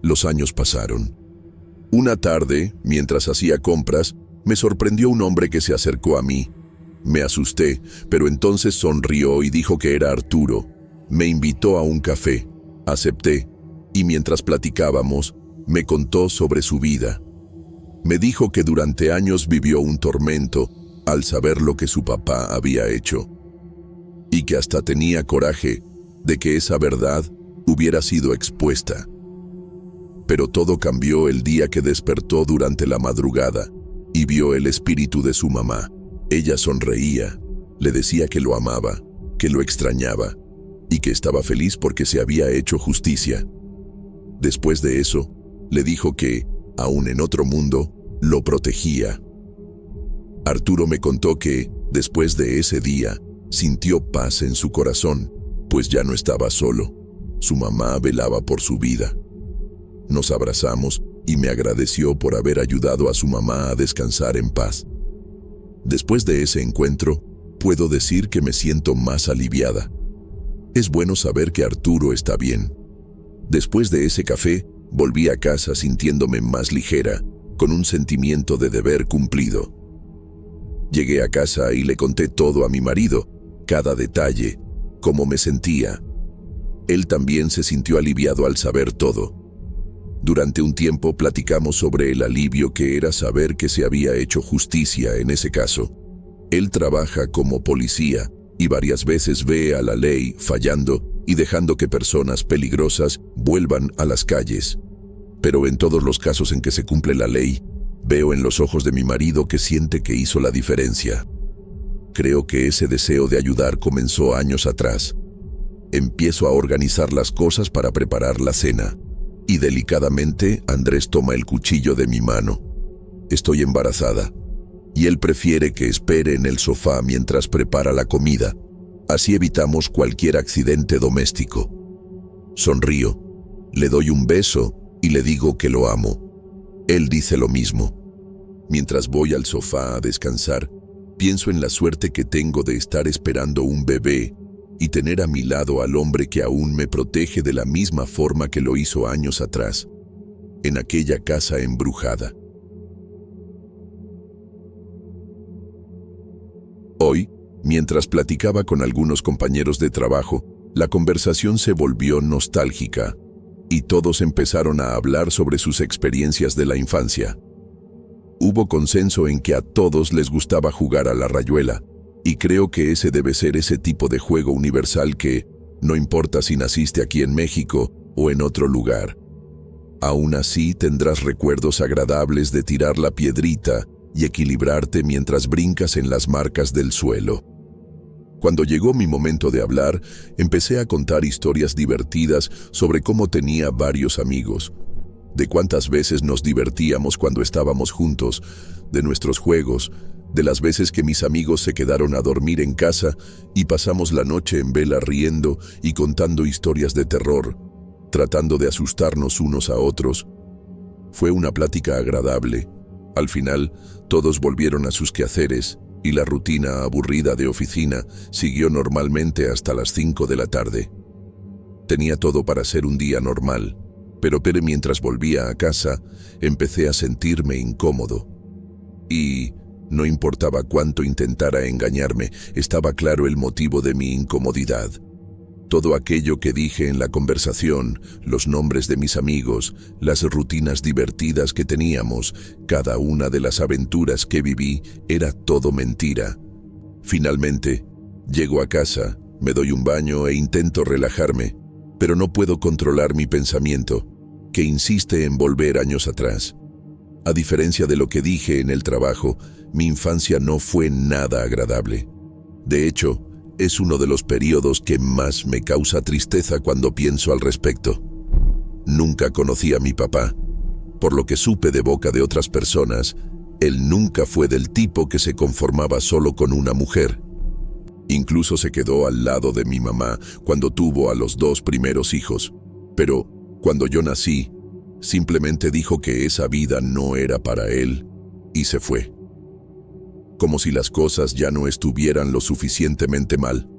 Los años pasaron. Una tarde, mientras hacía compras, me sorprendió un hombre que se acercó a mí. Me asusté, pero entonces sonrió y dijo que era Arturo. Me invitó a un café. Acepté, y mientras platicábamos, me contó sobre su vida. Me dijo que durante años vivió un tormento al saber lo que su papá había hecho, y que hasta tenía coraje de que esa verdad hubiera sido expuesta. Pero todo cambió el día que despertó durante la madrugada y vio el espíritu de su mamá. Ella sonreía, le decía que lo amaba, que lo extrañaba y que estaba feliz porque se había hecho justicia. Después de eso, le dijo que, aún en otro mundo, lo protegía. Arturo me contó que, después de ese día, sintió paz en su corazón, pues ya no estaba solo. Su mamá velaba por su vida. Nos abrazamos y me agradeció por haber ayudado a su mamá a descansar en paz. Después de ese encuentro, puedo decir que me siento más aliviada. Es bueno saber que Arturo está bien. Después de ese café, volví a casa sintiéndome más ligera, con un sentimiento de deber cumplido. Llegué a casa y le conté todo a mi marido, cada detalle, cómo me sentía. Él también se sintió aliviado al saber todo. Durante un tiempo platicamos sobre el alivio que era saber que se había hecho justicia en ese caso. Él trabaja como policía y varias veces ve a la ley fallando y dejando que personas peligrosas vuelvan a las calles. Pero en todos los casos en que se cumple la ley, veo en los ojos de mi marido que siente que hizo la diferencia. Creo que ese deseo de ayudar comenzó años atrás. Empiezo a organizar las cosas para preparar la cena, y delicadamente Andrés toma el cuchillo de mi mano. Estoy embarazada, y él prefiere que espere en el sofá mientras prepara la comida. Así evitamos cualquier accidente doméstico. Sonrío, le doy un beso y le digo que lo amo. Él dice lo mismo. Mientras voy al sofá a descansar, pienso en la suerte que tengo de estar esperando un bebé y tener a mi lado al hombre que aún me protege de la misma forma que lo hizo años atrás, en aquella casa embrujada. Hoy, mientras platicaba con algunos compañeros de trabajo, la conversación se volvió nostálgica y todos empezaron a hablar sobre sus experiencias de la infancia. Hubo consenso en que a todos les gustaba jugar a la rayuela, y creo que ese debe ser ese tipo de juego universal que, no importa si naciste aquí en México o en otro lugar, aún así tendrás recuerdos agradables de tirar la piedrita y equilibrarte mientras brincas en las marcas del suelo. Cuando llegó mi momento de hablar, empecé a contar historias divertidas sobre cómo tenía varios amigos, de cuántas veces nos divertíamos cuando estábamos juntos, de nuestros juegos, de las veces que mis amigos se quedaron a dormir en casa y pasamos la noche en vela riendo y contando historias de terror, tratando de asustarnos unos a otros. Fue una plática agradable. Al final, todos volvieron a sus quehaceres y la rutina aburrida de oficina siguió normalmente hasta las 5 de la tarde. Tenía todo para ser un día normal, pero mientras volvía a casa, empecé a sentirme incómodo. Y no importaba cuánto intentara engañarme, estaba claro el motivo de mi incomodidad. Todo aquello que dije en la conversación, los nombres de mis amigos, las rutinas divertidas que teníamos, cada una de las aventuras que viví, era todo mentira. Finalmente, llego a casa, me doy un baño e intento relajarme, pero no puedo controlar mi pensamiento, que insiste en volver años atrás. A diferencia de lo que dije en el trabajo, mi infancia no fue nada agradable. De hecho, es uno de los periodos que más me causa tristeza cuando pienso al respecto. Nunca conocí a mi papá. Por lo que supe de boca de otras personas, él nunca fue del tipo que se conformaba solo con una mujer. Incluso se quedó al lado de mi mamá cuando tuvo a los 2 primeros hijos. Pero cuando yo nací, simplemente dijo que esa vida no era para él y se fue. Como si las cosas ya no estuvieran lo suficientemente mal.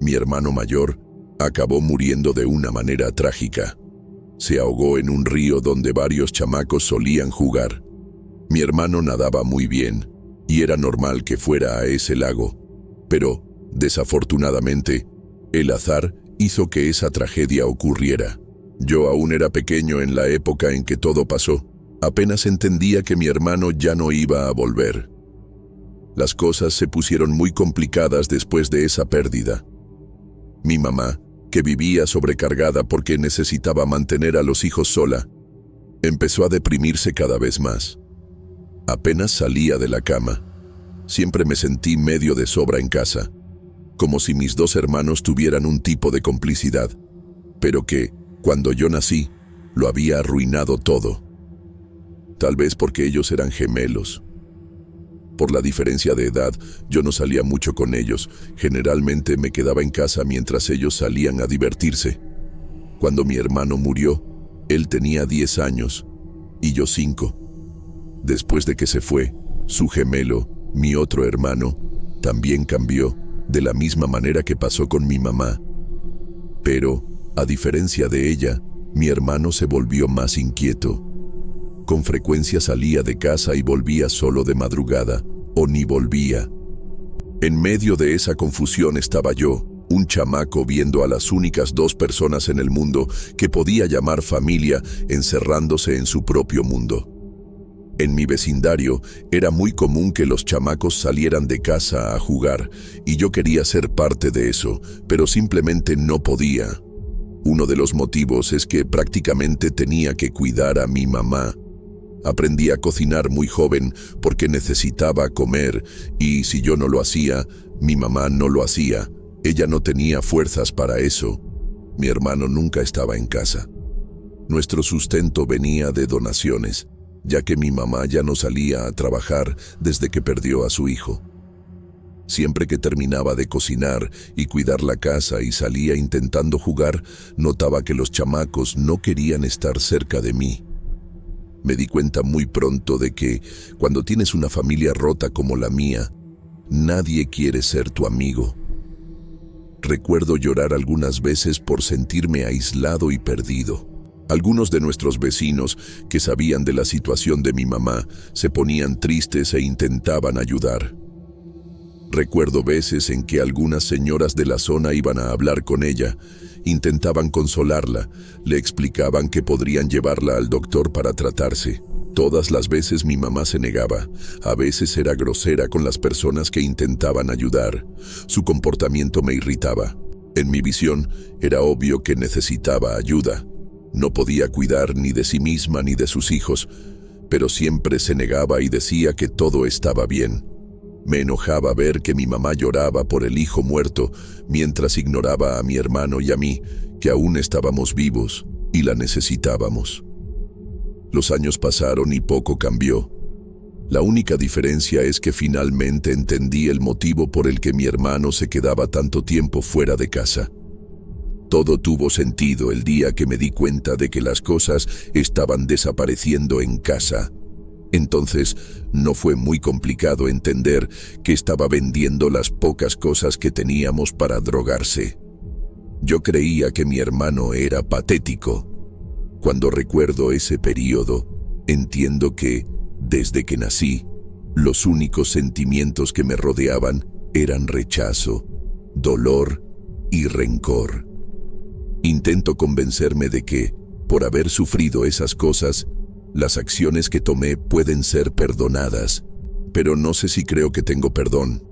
Mi hermano mayor acabó muriendo de una manera trágica. Se ahogó en un río donde varios chamacos solían jugar. Mi hermano nadaba muy bien y era normal que fuera a ese lago. Pero, desafortunadamente, el azar hizo que esa tragedia ocurriera. Yo aún era pequeño en la época en que todo pasó. Apenas entendía que mi hermano ya no iba a volver. Las cosas se pusieron muy complicadas después de esa pérdida. Mi mamá, que vivía sobrecargada porque necesitaba mantener a los hijos sola, empezó a deprimirse cada vez más. Apenas salía de la cama. Siempre me sentí medio de sobra en casa, como si mis 2 hermanos tuvieran un tipo de complicidad, pero que, cuando yo nací, lo había arruinado todo. Tal vez porque ellos eran gemelos. Por la diferencia de edad, yo no salía mucho con ellos. Generalmente me quedaba en casa mientras ellos salían a divertirse. Cuando mi hermano murió, él tenía 10 años y yo 5. Después de que se fue, su gemelo, mi otro hermano, también cambió, de la misma manera que pasó con mi mamá. Pero, a diferencia de ella, mi hermano se volvió más inquieto. Con frecuencia salía de casa y volvía solo de madrugada, o ni volvía. En medio de esa confusión estaba yo, un chamaco viendo a las únicas 2 personas en el mundo que podía llamar familia, encerrándose en su propio mundo. En mi vecindario era muy común que los chamacos salieran de casa a jugar, y yo quería ser parte de eso, pero simplemente no podía. Uno de los motivos es que prácticamente tenía que cuidar a mi mamá. Aprendí a cocinar muy joven porque necesitaba comer, y si yo no lo hacía, mi mamá no lo hacía. Ella no tenía fuerzas para eso. Mi hermano nunca estaba en casa. Nuestro sustento venía de donaciones, ya que mi mamá ya no salía a trabajar desde que perdió a su hijo. Siempre que terminaba de cocinar y cuidar la casa y salía intentando jugar, notaba que los chamacos no querían estar cerca de mí. Me di cuenta muy pronto de que, cuando tienes una familia rota como la mía, nadie quiere ser tu amigo. Recuerdo llorar algunas veces por sentirme aislado y perdido. Algunos de nuestros vecinos, que sabían de la situación de mi mamá, se ponían tristes e intentaban ayudar. Recuerdo veces en que algunas señoras de la zona iban a hablar con ella, intentaban consolarla, le explicaban que podrían llevarla al doctor para tratarse. Todas las veces mi mamá se negaba. A veces era grosera con las personas que intentaban ayudar. Su comportamiento me irritaba. En mi visión, era obvio que necesitaba ayuda. No podía cuidar ni de sí misma ni de sus hijos, pero siempre se negaba y decía que todo estaba bien. Me enojaba ver que mi mamá lloraba por el hijo muerto, mientras ignoraba a mi hermano y a mí, que aún estábamos vivos y la necesitábamos. Los años pasaron y poco cambió. La única diferencia es que finalmente entendí el motivo por el que mi hermano se quedaba tanto tiempo fuera de casa. Todo tuvo sentido el día que me di cuenta de que las cosas estaban desapareciendo en casa. Entonces, no fue muy complicado entender que estaba vendiendo las pocas cosas que teníamos para drogarse. Yo creía que mi hermano era patético. Cuando recuerdo ese periodo, entiendo que, desde que nací, los únicos sentimientos que me rodeaban eran rechazo, dolor y rencor. Intento convencerme de que, por haber sufrido esas cosas, las acciones que tomé pueden ser perdonadas, pero no sé si creo que tengo perdón.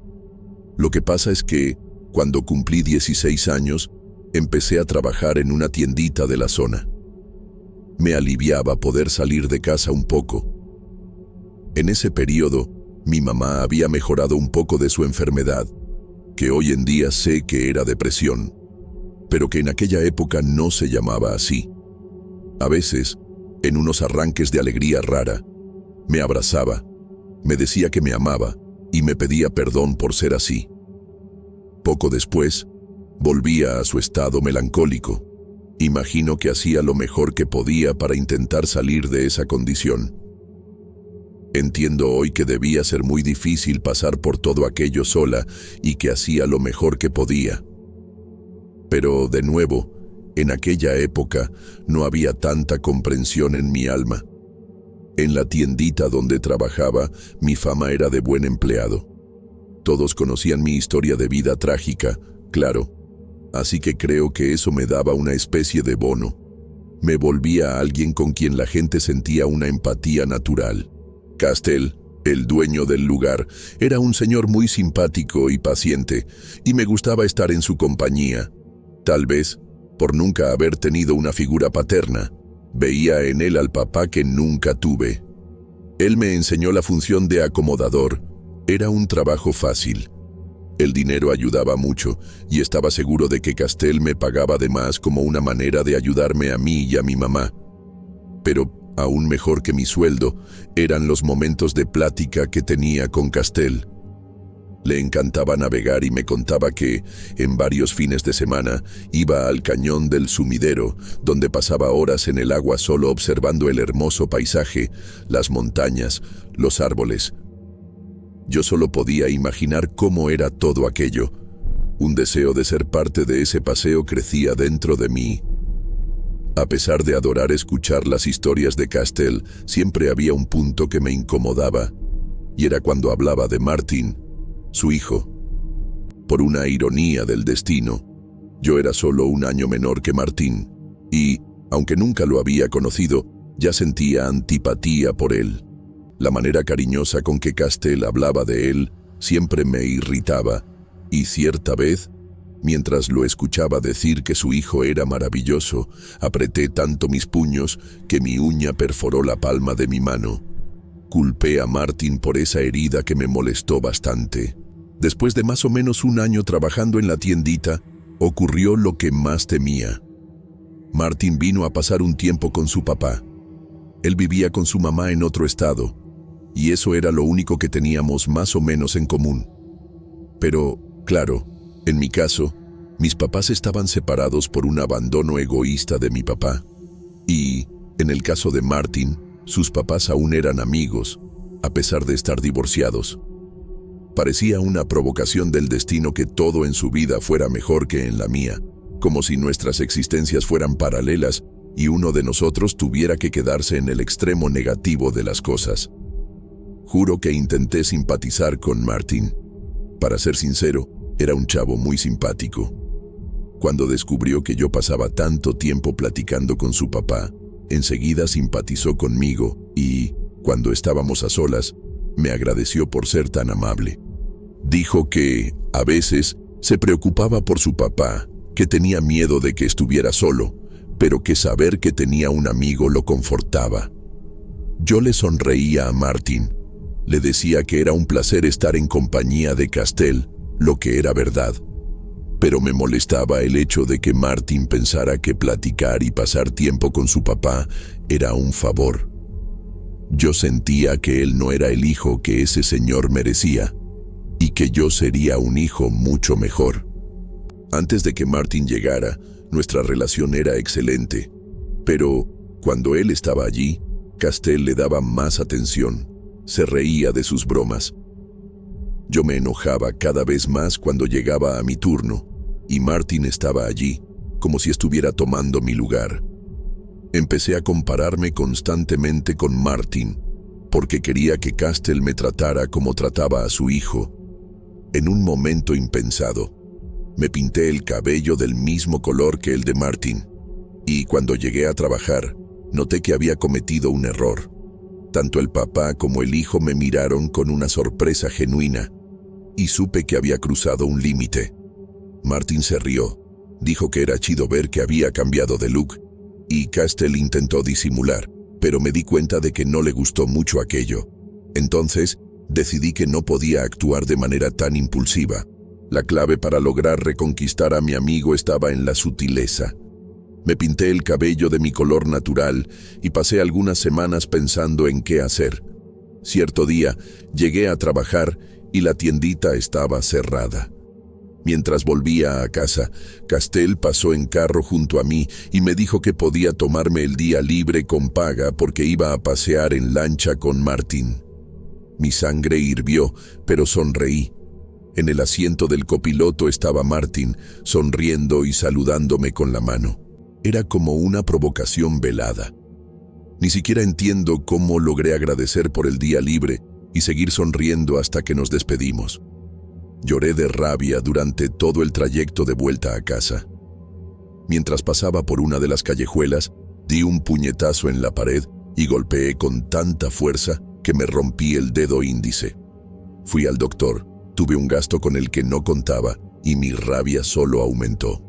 Lo que pasa es que, cuando cumplí 16 años, empecé a trabajar en una tiendita de la zona. Me aliviaba poder salir de casa un poco. En ese periodo, mi mamá había mejorado un poco de su enfermedad, que hoy en día sé que era depresión, pero que en aquella época no se llamaba así. A veces, en unos arranques de alegría rara, me abrazaba, me decía que me amaba y me pedía perdón por ser así. Poco después, volvía a su estado melancólico. Imagino que hacía lo mejor que podía para intentar salir de esa condición. Entiendo hoy que debía ser muy difícil pasar por todo aquello sola y que hacía lo mejor que podía. Pero, de nuevo, en aquella época no había tanta comprensión en mi alma. En la tiendita donde trabajaba, mi fama era de buen empleado. Todos conocían mi historia de vida trágica, claro, así que creo que eso me daba una especie de bono. Me volvía alguien con quien la gente sentía una empatía natural. Castell, el dueño del lugar, era un señor muy simpático y paciente, y me gustaba estar en su compañía. Tal vez, por nunca haber tenido una figura paterna, veía en él al papá que nunca tuve. Él me enseñó la función de acomodador. Era un trabajo fácil. El dinero ayudaba mucho, y estaba seguro de que Castell me pagaba de más como una manera de ayudarme a mí y a mi mamá. Pero aún mejor que mi sueldo eran los momentos de plática que tenía con Castell. Le encantaba navegar y me contaba que, en varios fines de semana, iba al cañón del Sumidero, donde pasaba horas en el agua solo observando el hermoso paisaje, las montañas, los árboles. Yo solo podía imaginar cómo era todo aquello. Un deseo de ser parte de ese paseo crecía dentro de mí. A pesar de adorar escuchar las historias de Castell, siempre había un punto que me incomodaba, y era cuando hablaba de Martin, su hijo. Por una ironía del destino, yo era solo un año menor que Martin, y, aunque nunca lo había conocido, ya sentía antipatía por él. La manera cariñosa con que Castell hablaba de él siempre me irritaba, y cierta vez, mientras lo escuchaba decir que su hijo era maravilloso, apreté tanto mis puños que mi uña perforó la palma de mi mano. Culpé a Martin por esa herida que me molestó bastante. Después de más o menos un año trabajando en la tiendita, ocurrió lo que más temía. Martin vino a pasar un tiempo con su papá. Él vivía con su mamá en otro estado, y eso era lo único que teníamos más o menos en común. Pero, claro, en mi caso, mis papás estaban separados por un abandono egoísta de mi papá. Y, en el caso de Martin, sus papás aún eran amigos, a pesar de estar divorciados. Parecía una provocación del destino que todo en su vida fuera mejor que en la mía, como si nuestras existencias fueran paralelas y uno de nosotros tuviera que quedarse en el extremo negativo de las cosas. Juro que intenté simpatizar con Martin. Para ser sincero, era un chavo muy simpático. Cuando descubrió que yo pasaba tanto tiempo platicando con su papá, enseguida simpatizó conmigo y, cuando estábamos a solas, me agradeció por ser tan amable. Dijo que, a veces, se preocupaba por su papá, que tenía miedo de que estuviera solo, pero que saber que tenía un amigo lo confortaba. Yo le sonreía a Martin. Le decía que era un placer estar en compañía de Castell, lo que era verdad. Pero me molestaba el hecho de que Martin pensara que platicar y pasar tiempo con su papá era un favor. Yo sentía que él no era el hijo que ese señor merecía, y que yo sería un hijo mucho mejor. Antes de que Martin llegara, nuestra relación era excelente, pero cuando él estaba allí, Castell le daba más atención. Se reía de sus bromas. Yo me enojaba cada vez más cuando llegaba a mi turno, y Martin estaba allí, como si estuviera tomando mi lugar. Empecé a compararme constantemente con Martin, porque quería que Castell me tratara como trataba a su hijo. En un momento impensado, me pinté el cabello del mismo color que el de Martin, y cuando llegué a trabajar, noté que había cometido un error. Tanto el papá como el hijo me miraron con una sorpresa genuina, y supe que había cruzado un límite. Martin se rió, dijo que era chido ver que había cambiado de look, y Castell intentó disimular, pero me di cuenta de que no le gustó mucho aquello. Entonces, decidí que no podía actuar de manera tan impulsiva. La clave para lograr reconquistar a mi amigo estaba en la sutileza. Me pinté el cabello de mi color natural y pasé algunas semanas pensando en qué hacer. Cierto día, llegué a trabajar y la tiendita estaba cerrada. Mientras volvía a casa, Castell pasó en carro junto a mí y me dijo que podía tomarme el día libre con paga porque iba a pasear en lancha con Martin. Mi sangre hirvió, pero sonreí. En el asiento del copiloto estaba Martin, sonriendo y saludándome con la mano. Era como una provocación velada. Ni siquiera entiendo cómo logré agradecer por el día libre y seguir sonriendo hasta que nos despedimos. Lloré de rabia durante todo el trayecto de vuelta a casa. Mientras pasaba por una de las callejuelas, di un puñetazo en la pared y golpeé con tanta fuerza que me rompí el dedo índice. Fui al doctor, tuve un gasto con el que no contaba y mi rabia solo aumentó.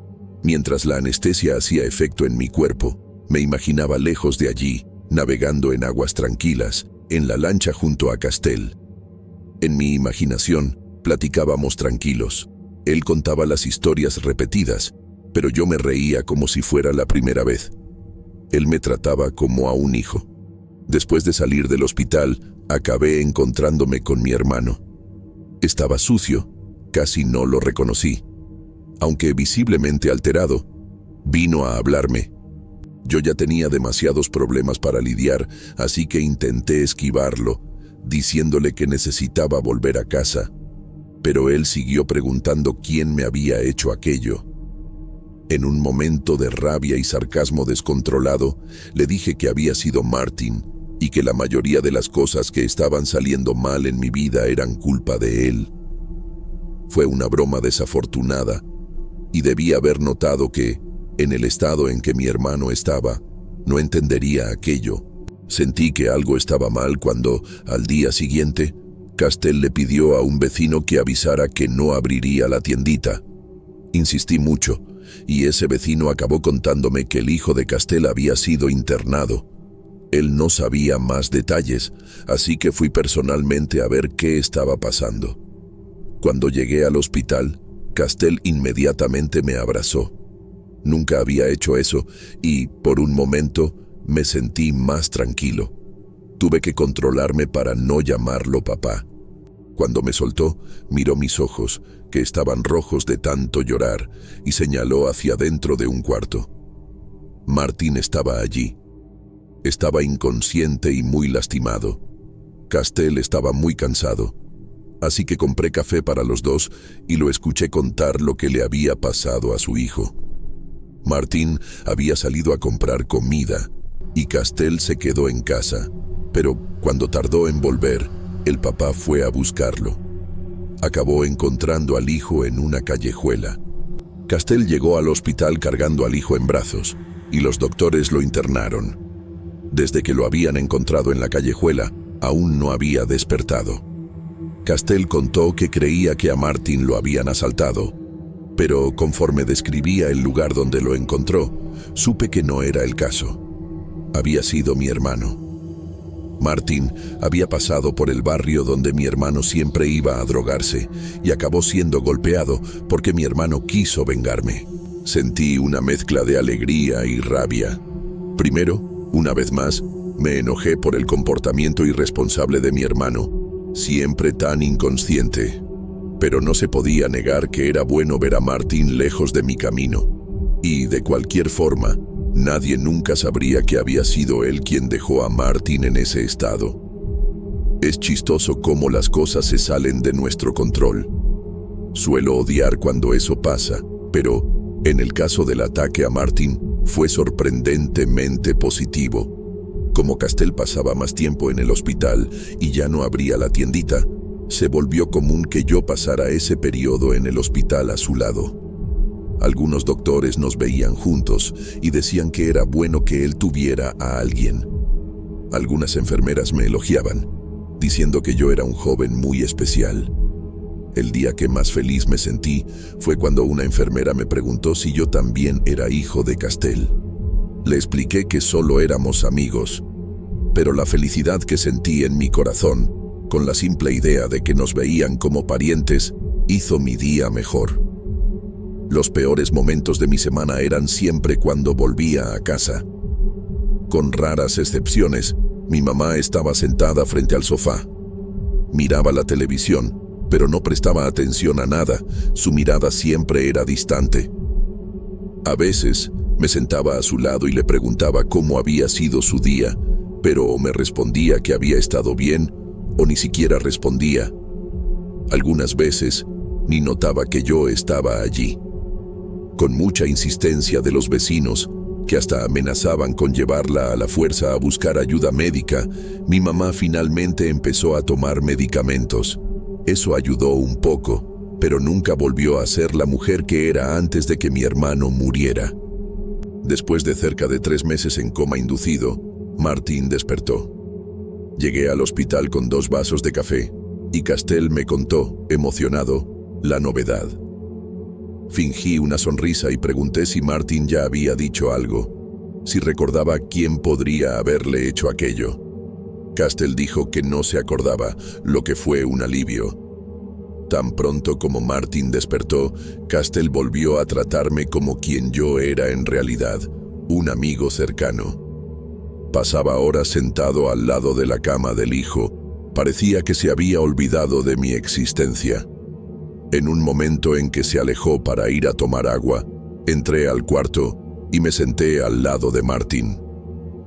Mientras la anestesia hacía efecto en mi cuerpo, me imaginaba lejos de allí, navegando en aguas tranquilas, en la lancha junto a Castell. En mi imaginación, platicábamos tranquilos. Él contaba las historias repetidas, pero yo me reía como si fuera la primera vez. Él me trataba como a un hijo. Después de salir del hospital, acabé encontrándome con mi hermano. Estaba sucio, casi no lo reconocí. Aunque visiblemente alterado, vino a hablarme. Yo ya tenía demasiados problemas para lidiar, así que intenté esquivarlo, diciéndole que necesitaba volver a casa. Pero él siguió preguntando quién me había hecho aquello. En un momento de rabia y sarcasmo descontrolado, le dije que había sido Martin y que la mayoría de las cosas que estaban saliendo mal en mi vida eran culpa de él. Fue una broma desafortunada y debí haber notado que, en el estado en que mi hermano estaba, no entendería aquello. Sentí que algo estaba mal cuando, al día siguiente, Castell le pidió a un vecino que avisara que no abriría la tiendita. Insistí mucho, y ese vecino acabó contándome que el hijo de Castell había sido internado. Él no sabía más detalles, así que fui personalmente a ver qué estaba pasando. Cuando llegué al hospital, Castell inmediatamente me abrazó. Nunca había hecho eso y, por un momento, me sentí más tranquilo. Tuve que controlarme para no llamarlo papá. Cuando me soltó, miró mis ojos, que estaban rojos de tanto llorar, y señaló hacia dentro de un cuarto. Martin estaba allí. Estaba inconsciente y muy lastimado. Castell estaba muy cansado. Así que compré café para los dos y lo escuché contar lo que le había pasado a su hijo. Martin había salido a comprar comida y Castell se quedó en casa, pero cuando tardó en volver, el papá fue a buscarlo. Acabó encontrando al hijo en una callejuela. Castell llegó al hospital cargando al hijo en brazos y los doctores lo internaron. Desde que lo habían encontrado en la callejuela, aún no había despertado. Castell contó que creía que a Martin lo habían asaltado, pero conforme describía el lugar donde lo encontró, supe que no era el caso. Había sido mi hermano. Martin había pasado por el barrio donde mi hermano siempre iba a drogarse y acabó siendo golpeado porque mi hermano quiso vengarme. Sentí una mezcla de alegría y rabia. Primero, una vez más, me enojé por el comportamiento irresponsable de mi hermano, siempre tan inconsciente. Pero no se podía negar que era bueno ver a Martin lejos de mi camino. Y, de cualquier forma, nadie nunca sabría que había sido él quien dejó a Martin en ese estado. Es chistoso cómo las cosas se salen de nuestro control. Suelo odiar cuando eso pasa, pero, en el caso del ataque a Martin, fue sorprendentemente positivo. Como Castell pasaba más tiempo en el hospital y ya no abría la tiendita, se volvió común que yo pasara ese periodo en el hospital a su lado. Algunos doctores nos veían juntos y decían que era bueno que él tuviera a alguien. Algunas enfermeras me elogiaban, diciendo que yo era un joven muy especial. El día que más feliz me sentí fue cuando una enfermera me preguntó si yo también era hijo de Castell. Le expliqué que solo éramos amigos, pero la felicidad que sentí en mi corazón, con la simple idea de que nos veían como parientes, hizo mi día mejor. Los peores momentos de mi semana eran siempre cuando volvía a casa. Con raras excepciones, mi mamá estaba sentada frente al sofá. Miraba la televisión, pero no prestaba atención a nada. Su mirada siempre era distante. A veces, me sentaba a su lado y le preguntaba cómo había sido su día, pero o me respondía que había estado bien, o ni siquiera respondía. Algunas veces, ni notaba que yo estaba allí. Con mucha insistencia de los vecinos, que hasta amenazaban con llevarla a la fuerza a buscar ayuda médica, mi mamá finalmente empezó a tomar medicamentos. Eso ayudó un poco, pero nunca volvió a ser la mujer que era antes de que mi hermano muriera. Después de cerca de 3 meses en coma inducido, Martín despertó. Llegué al hospital con 2 vasos de café, y Castell me contó, emocionado, la novedad. Fingí una sonrisa y pregunté si Martín ya había dicho algo, si recordaba quién podría haberle hecho aquello. Castell dijo que no se acordaba, lo que fue un alivio. Tan pronto como Martín despertó, Castell volvió a tratarme como quien yo era en realidad, un amigo cercano. Pasaba horas sentado al lado de la cama del hijo. Parecía que se había olvidado de mi existencia. En un momento en que se alejó para ir a tomar agua, entré al cuarto y me senté al lado de Martín.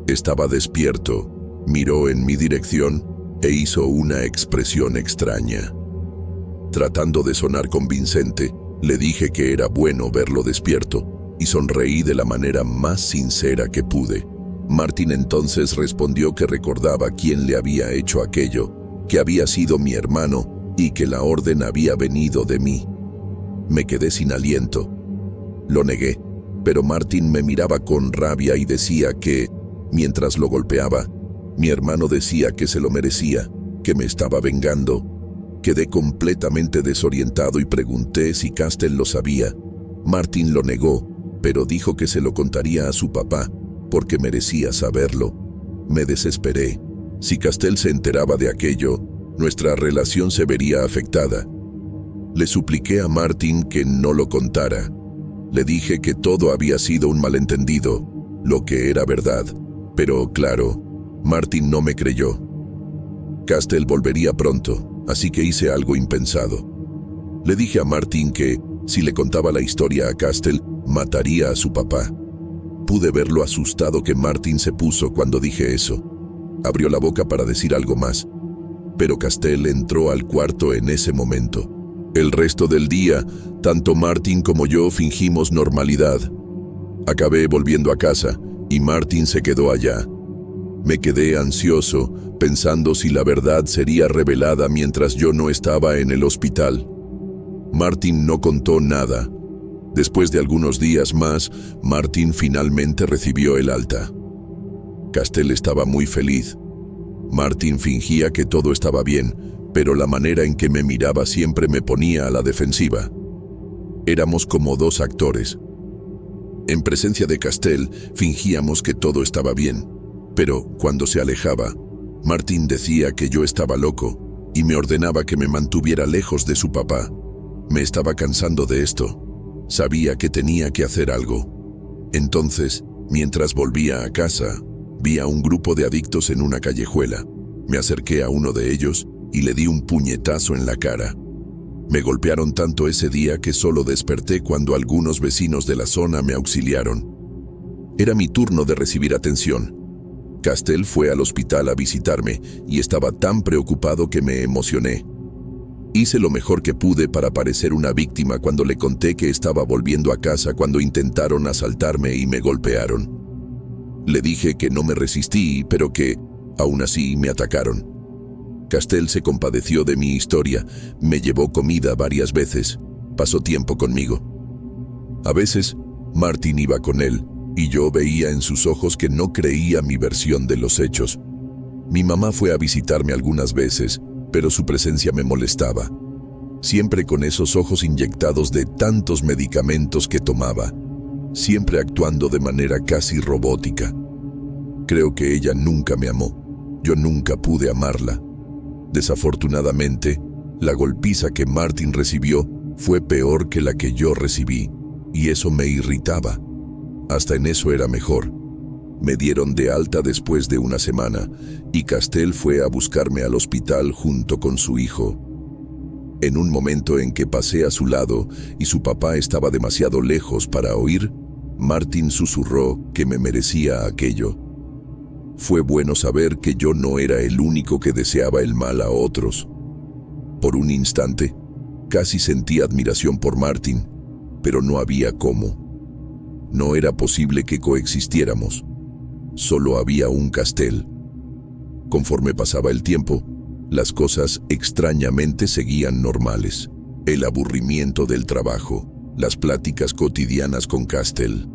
Estaba despierto, miró en mi dirección e hizo una expresión extraña. Tratando de sonar convincente, le dije que era bueno verlo despierto y sonreí de la manera más sincera que pude. Martín entonces respondió que recordaba quién le había hecho aquello, que había sido mi hermano y que la orden había venido de mí. Me quedé sin aliento. Lo negué, pero Martín me miraba con rabia y decía que, mientras lo golpeaba, mi hermano decía que se lo merecía, que me estaba vengando. Quedé completamente desorientado y pregunté si Castell lo sabía. Martín lo negó, pero dijo que se lo contaría a su papá, porque merecía saberlo. Me desesperé. Si Castell se enteraba de aquello, nuestra relación se vería afectada. Le supliqué a Martín que no lo contara. Le dije que todo había sido un malentendido, lo que era verdad. Pero, claro, Martín no me creyó. Castell volvería pronto, así que hice algo impensado. Le dije a Martín que, si le contaba la historia a Castell, mataría a su papá. Pude ver lo asustado que Martín se puso cuando dije eso. Abrió la boca para decir algo más, pero Castell entró al cuarto en ese momento. El resto del día, tanto Martín como yo fingimos normalidad. Acabé volviendo a casa y Martín se quedó allá. Me quedé ansioso, pensando si la verdad sería revelada mientras yo no estaba en el hospital. Martín no contó nada. Después de algunos días más, Martín finalmente recibió el alta. Castell estaba muy feliz. Martín fingía que todo estaba bien, pero la manera en que me miraba siempre me ponía a la defensiva. Éramos como 2 actores. En presencia de Castell, fingíamos que todo estaba bien, pero cuando se alejaba, Martín decía que yo estaba loco y me ordenaba que me mantuviera lejos de su papá. Me estaba cansando de esto. Sabía que tenía que hacer algo. Entonces, mientras volvía a casa, vi a un grupo de adictos en una callejuela. Me acerqué a uno de ellos y le di un puñetazo en la cara. Me golpearon tanto ese día que solo desperté cuando algunos vecinos de la zona me auxiliaron. Era mi turno de recibir atención. Castell fue al hospital a visitarme y estaba tan preocupado que me emocioné. Hice lo mejor que pude para parecer una víctima cuando le conté que estaba volviendo a casa cuando intentaron asaltarme y me golpearon. Le dije que no me resistí, pero que, aún así, me atacaron. Castell se compadeció de mi historia, me llevó comida varias veces, pasó tiempo conmigo. A veces, Martín iba con él, y yo veía en sus ojos que no creía mi versión de los hechos. Mi mamá fue a visitarme algunas veces, pero su presencia me molestaba. Siempre con esos ojos inyectados de tantos medicamentos que tomaba, siempre actuando de manera casi robótica. Creo que ella nunca me amó. Yo nunca pude amarla. Desafortunadamente, La golpiza que Martin recibió fue peor que la que yo recibí, y eso me irritaba. Hasta en eso era mejor. Me dieron de alta después de una semana, y Castell fue a buscarme al hospital junto con su hijo. En un momento en que pasé a su lado y su papá estaba demasiado lejos para oír, Martin susurró que me merecía aquello. Fue bueno saber que yo no era el único que deseaba el mal a otros. Por un instante, casi sentí admiración por Martin, pero no había cómo. No era posible que coexistiéramos. Solo había un Castell. Conforme pasaba el tiempo, las cosas extrañamente seguían normales. El aburrimiento del trabajo, las pláticas cotidianas con Castell.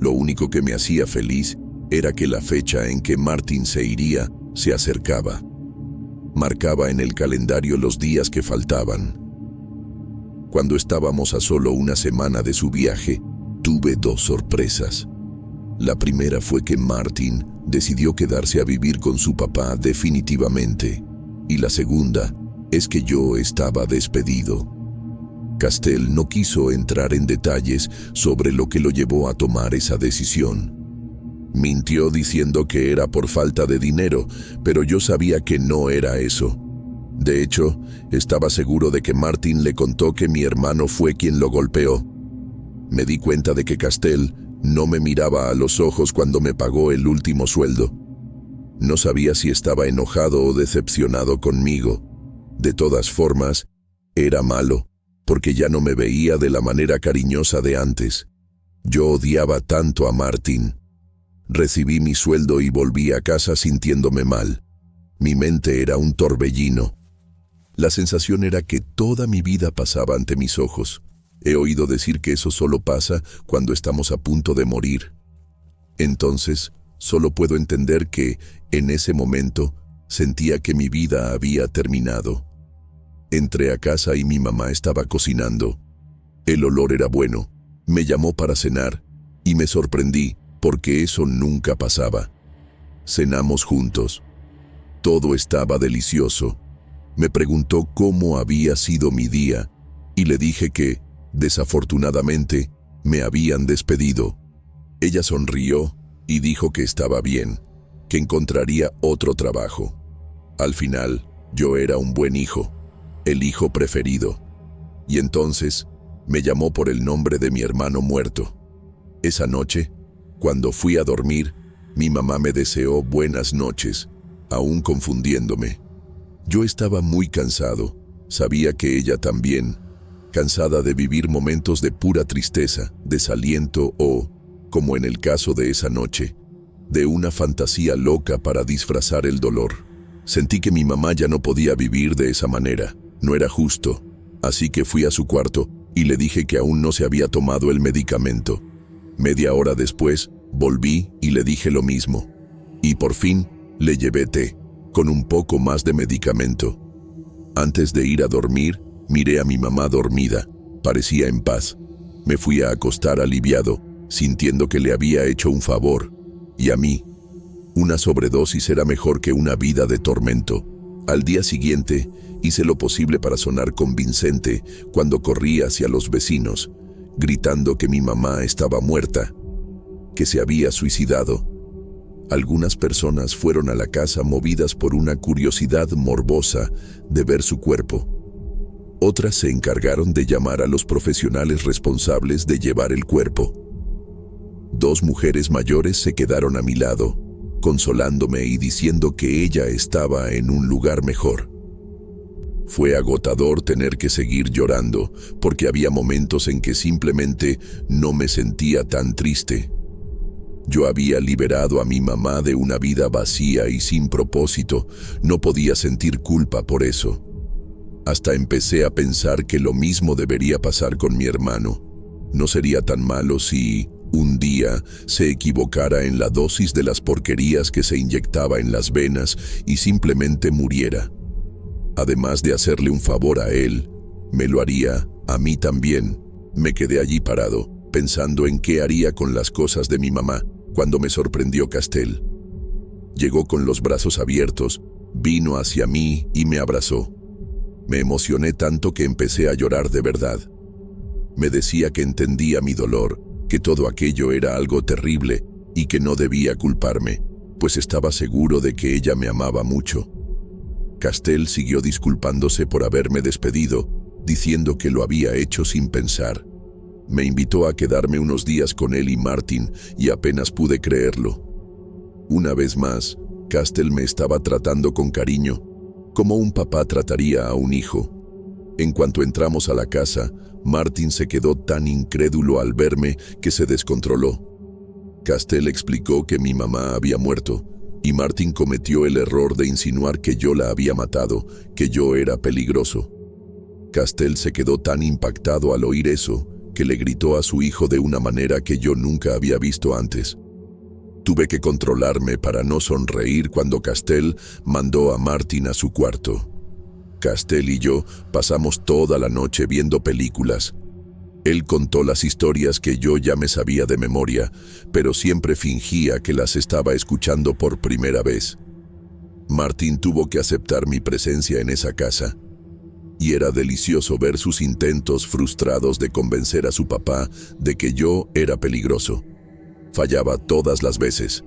Lo único que me hacía feliz era que la fecha en que Martin se iría se acercaba. Marcaba en el calendario los días que faltaban. Cuando estábamos a solo una semana de su viaje, tuve dos sorpresas. La primera fue que Martin decidió quedarse a vivir con su papá definitivamente. Y la segunda es que yo estaba despedido. Castell no quiso entrar en detalles sobre lo que lo llevó a tomar esa decisión. Mintió diciendo que era por falta de dinero, pero yo sabía que no era eso. De hecho, estaba seguro de que Martin le contó que mi hermano fue quien lo golpeó. Me di cuenta de que Castell no me miraba a los ojos cuando me pagó el último sueldo. No sabía si estaba enojado o decepcionado conmigo. De todas formas, era malo, porque ya no me veía de la manera cariñosa de antes. Yo odiaba tanto a Martin. Recibí mi sueldo y volví a casa sintiéndome mal. Mi mente era un torbellino. La sensación era que toda mi vida pasaba ante mis ojos. He oído decir que eso solo pasa cuando estamos a punto de morir. Entonces, solo puedo entender que, en ese momento, sentía que mi vida había terminado. Entré a casa y mi mamá estaba cocinando. El olor era bueno. Me llamó para cenar y me sorprendí porque eso nunca pasaba. Cenamos juntos. Todo estaba delicioso. Me preguntó cómo había sido mi día y le dije que, desafortunadamente, me habían despedido. Ella sonrió y dijo que estaba bien, que encontraría otro trabajo. Al final, yo era un buen hijo, el hijo preferido. Y entonces, me llamó por el nombre de mi hermano muerto. Esa noche, cuando fui a dormir, mi mamá me deseó buenas noches, aún confundiéndome. Yo estaba muy cansado, sabía que ella también, cansada de vivir momentos de pura tristeza, desaliento o, como en el caso de esa noche, de una fantasía loca para disfrazar el dolor. Sentí que mi mamá ya no podía vivir de esa manera, no era justo, así que fui a su cuarto y le dije que aún no se había tomado el medicamento. Media hora después, volví y le dije lo mismo. Y por fin, le llevé té, con un poco más de medicamento. Antes de ir a dormir, miré a mi mamá dormida, parecía en paz. Me fui a acostar aliviado, sintiendo que le había hecho un favor. Y a mí, una sobredosis era mejor que una vida de tormento. Al día siguiente, hice lo posible para sonar convincente cuando corrí hacia los vecinos, gritando que mi mamá estaba muerta, que se había suicidado. Algunas personas fueron a la casa movidas por una curiosidad morbosa de ver su cuerpo. Otras se encargaron de llamar a los profesionales responsables de llevar el cuerpo. 2 mujeres mayores se quedaron a mi lado, consolándome y diciendo que ella estaba en un lugar mejor. Fue agotador tener que seguir llorando, porque había momentos en que simplemente no me sentía tan triste. Yo había liberado a mi mamá de una vida vacía y sin propósito, no podía sentir culpa por eso. Hasta empecé a pensar que lo mismo debería pasar con mi hermano. No sería tan malo si, un día, se equivocara en la dosis de las porquerías que se inyectaba en las venas y simplemente muriera. Además de hacerle un favor a él, me lo haría a mí también. Me quedé allí parado, pensando en qué haría con las cosas de mi mamá, cuando me sorprendió Castell. Llegó con los brazos abiertos, vino hacia mí y me abrazó. Me emocioné tanto que empecé a llorar de verdad. Me decía que entendía mi dolor, que todo aquello era algo terrible y que no debía culparme, pues estaba seguro de que ella me amaba mucho. Castell siguió disculpándose por haberme despedido, diciendo que lo había hecho sin pensar. Me invitó a quedarme unos días con él y Martin y apenas pude creerlo. Una vez más, Castell me estaba tratando con cariño, como un papá trataría a un hijo. En cuanto entramos a la casa, Martin se quedó tan incrédulo al verme que se descontroló. Castell explicó que mi mamá había muerto, y Martin cometió el error de insinuar que yo la había matado, que yo era peligroso. Castell se quedó tan impactado al oír eso, que le gritó a su hijo de una manera que yo nunca había visto antes. Tuve que controlarme para no sonreír cuando Castell mandó a Martin a su cuarto. Castell y yo pasamos toda la noche viendo películas. Él contó las historias que yo ya me sabía de memoria, pero siempre fingía que las estaba escuchando por primera vez. Martin tuvo que aceptar mi presencia en esa casa, y era delicioso ver sus intentos frustrados de convencer a su papá de que yo era peligroso. Fallaba todas las veces.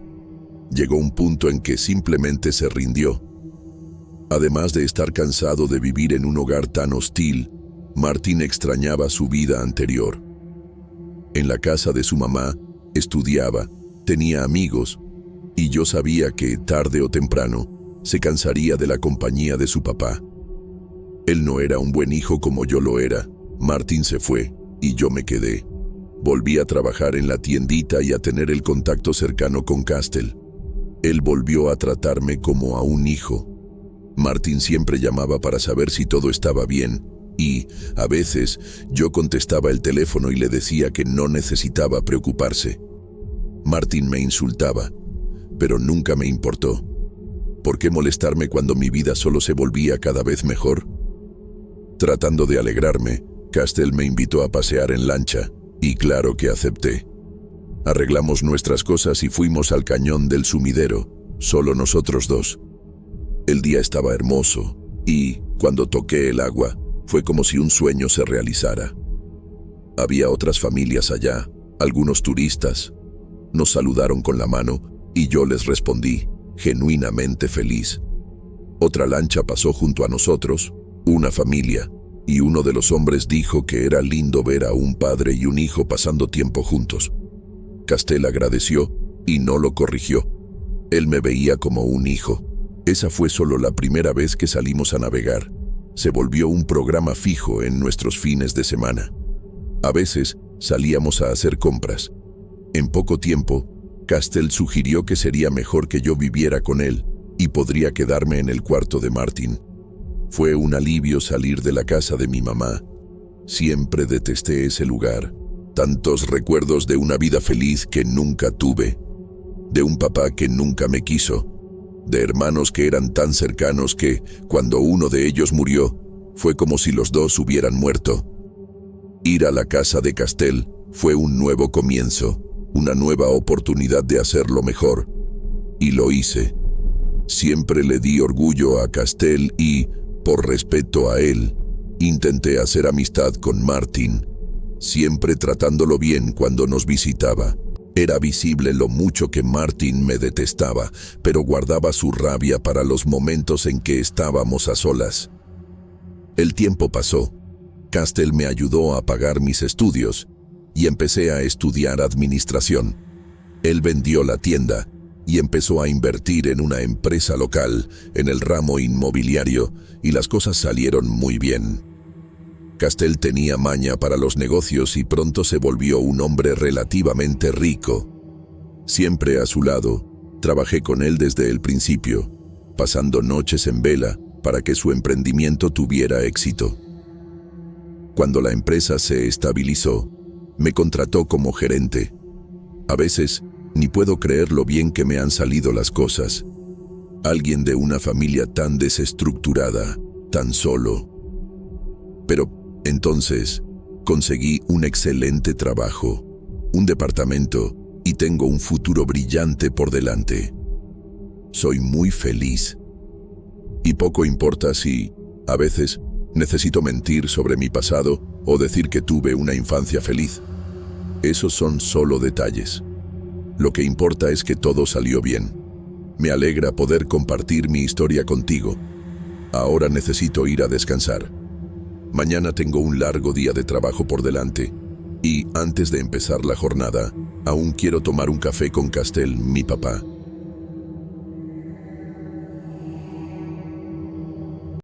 Llegó un punto en que simplemente se rindió. Además de estar cansado de vivir en un hogar tan hostil, Martin extrañaba su vida anterior. En la casa de su mamá, estudiaba, tenía amigos, y yo sabía que, tarde o temprano, se cansaría de la compañía de su papá. Él no era un buen hijo como yo lo era. Martin se fue, y yo me quedé. Volví a trabajar en la tiendita y a tener el contacto cercano con Castell. Él volvió a tratarme como a un hijo. Martin siempre llamaba para saber si todo estaba bien, y, a veces, yo contestaba el teléfono y le decía que no necesitaba preocuparse. Martin me insultaba, pero nunca me importó. ¿Por qué molestarme cuando mi vida solo se volvía cada vez mejor? Tratando de alegrarme, Castell me invitó a pasear en lancha, y claro que acepté. Arreglamos nuestras cosas y fuimos al cañón del sumidero, solo nosotros dos. El día estaba hermoso, y, cuando toqué el agua, fue como si un sueño se realizara. Había otras familias allá, algunos turistas. Nos saludaron con la mano, y yo les respondí, genuinamente feliz. Otra lancha pasó junto a nosotros, una familia, y uno de los hombres dijo que era lindo ver a un padre y un hijo pasando tiempo juntos. Castell agradeció y no lo corrigió. Él me veía como un hijo. Esa fue solo la primera vez que salimos a navegar. Se volvió un programa fijo en nuestros fines de semana. A veces salíamos a hacer compras. En poco tiempo, Castell sugirió que sería mejor que yo viviera con él y podría quedarme en el cuarto de Martin. Fue un alivio salir de la casa de mi mamá. Siempre detesté ese lugar. Tantos recuerdos de una vida feliz que nunca tuve. De un papá que nunca me quiso. De hermanos que eran tan cercanos que, cuando uno de ellos murió, fue como si los dos hubieran muerto. Ir a la casa de Castell fue un nuevo comienzo, una nueva oportunidad de hacerlo mejor. Y lo hice. Siempre le di orgullo a Castell y, por respeto a él, intenté hacer amistad con Martin, siempre tratándolo bien cuando nos visitaba. Era visible lo mucho que Martin me detestaba, pero guardaba su rabia para los momentos en que estábamos a solas. El tiempo pasó. Castell me ayudó a pagar mis estudios y empecé a estudiar administración. Él vendió la tienda y empezó a invertir en una empresa local, en el ramo inmobiliario, y las cosas salieron muy bien. Castell tenía maña para los negocios y pronto se volvió un hombre relativamente rico. Siempre a su lado, trabajé con él desde el principio, pasando noches en vela para que su emprendimiento tuviera éxito. Cuando la empresa se estabilizó, me contrató como gerente. A veces, ni puedo creer lo bien que me han salido las cosas. Alguien de una familia tan desestructurada, tan solo. Pero entonces, conseguí un excelente trabajo, un departamento y tengo un futuro brillante por delante. Soy muy feliz. Y poco importa si, a veces, Necesito mentir sobre mi pasado o decir que tuve una infancia feliz. Esos son solo detalles. Lo que importa es que todo salió bien. Me alegra poder compartir mi historia contigo. Ahora necesito ir a descansar. Mañana tengo un largo día de trabajo por delante y, antes de empezar la jornada, aún quiero tomar un café con Castell, mi papá.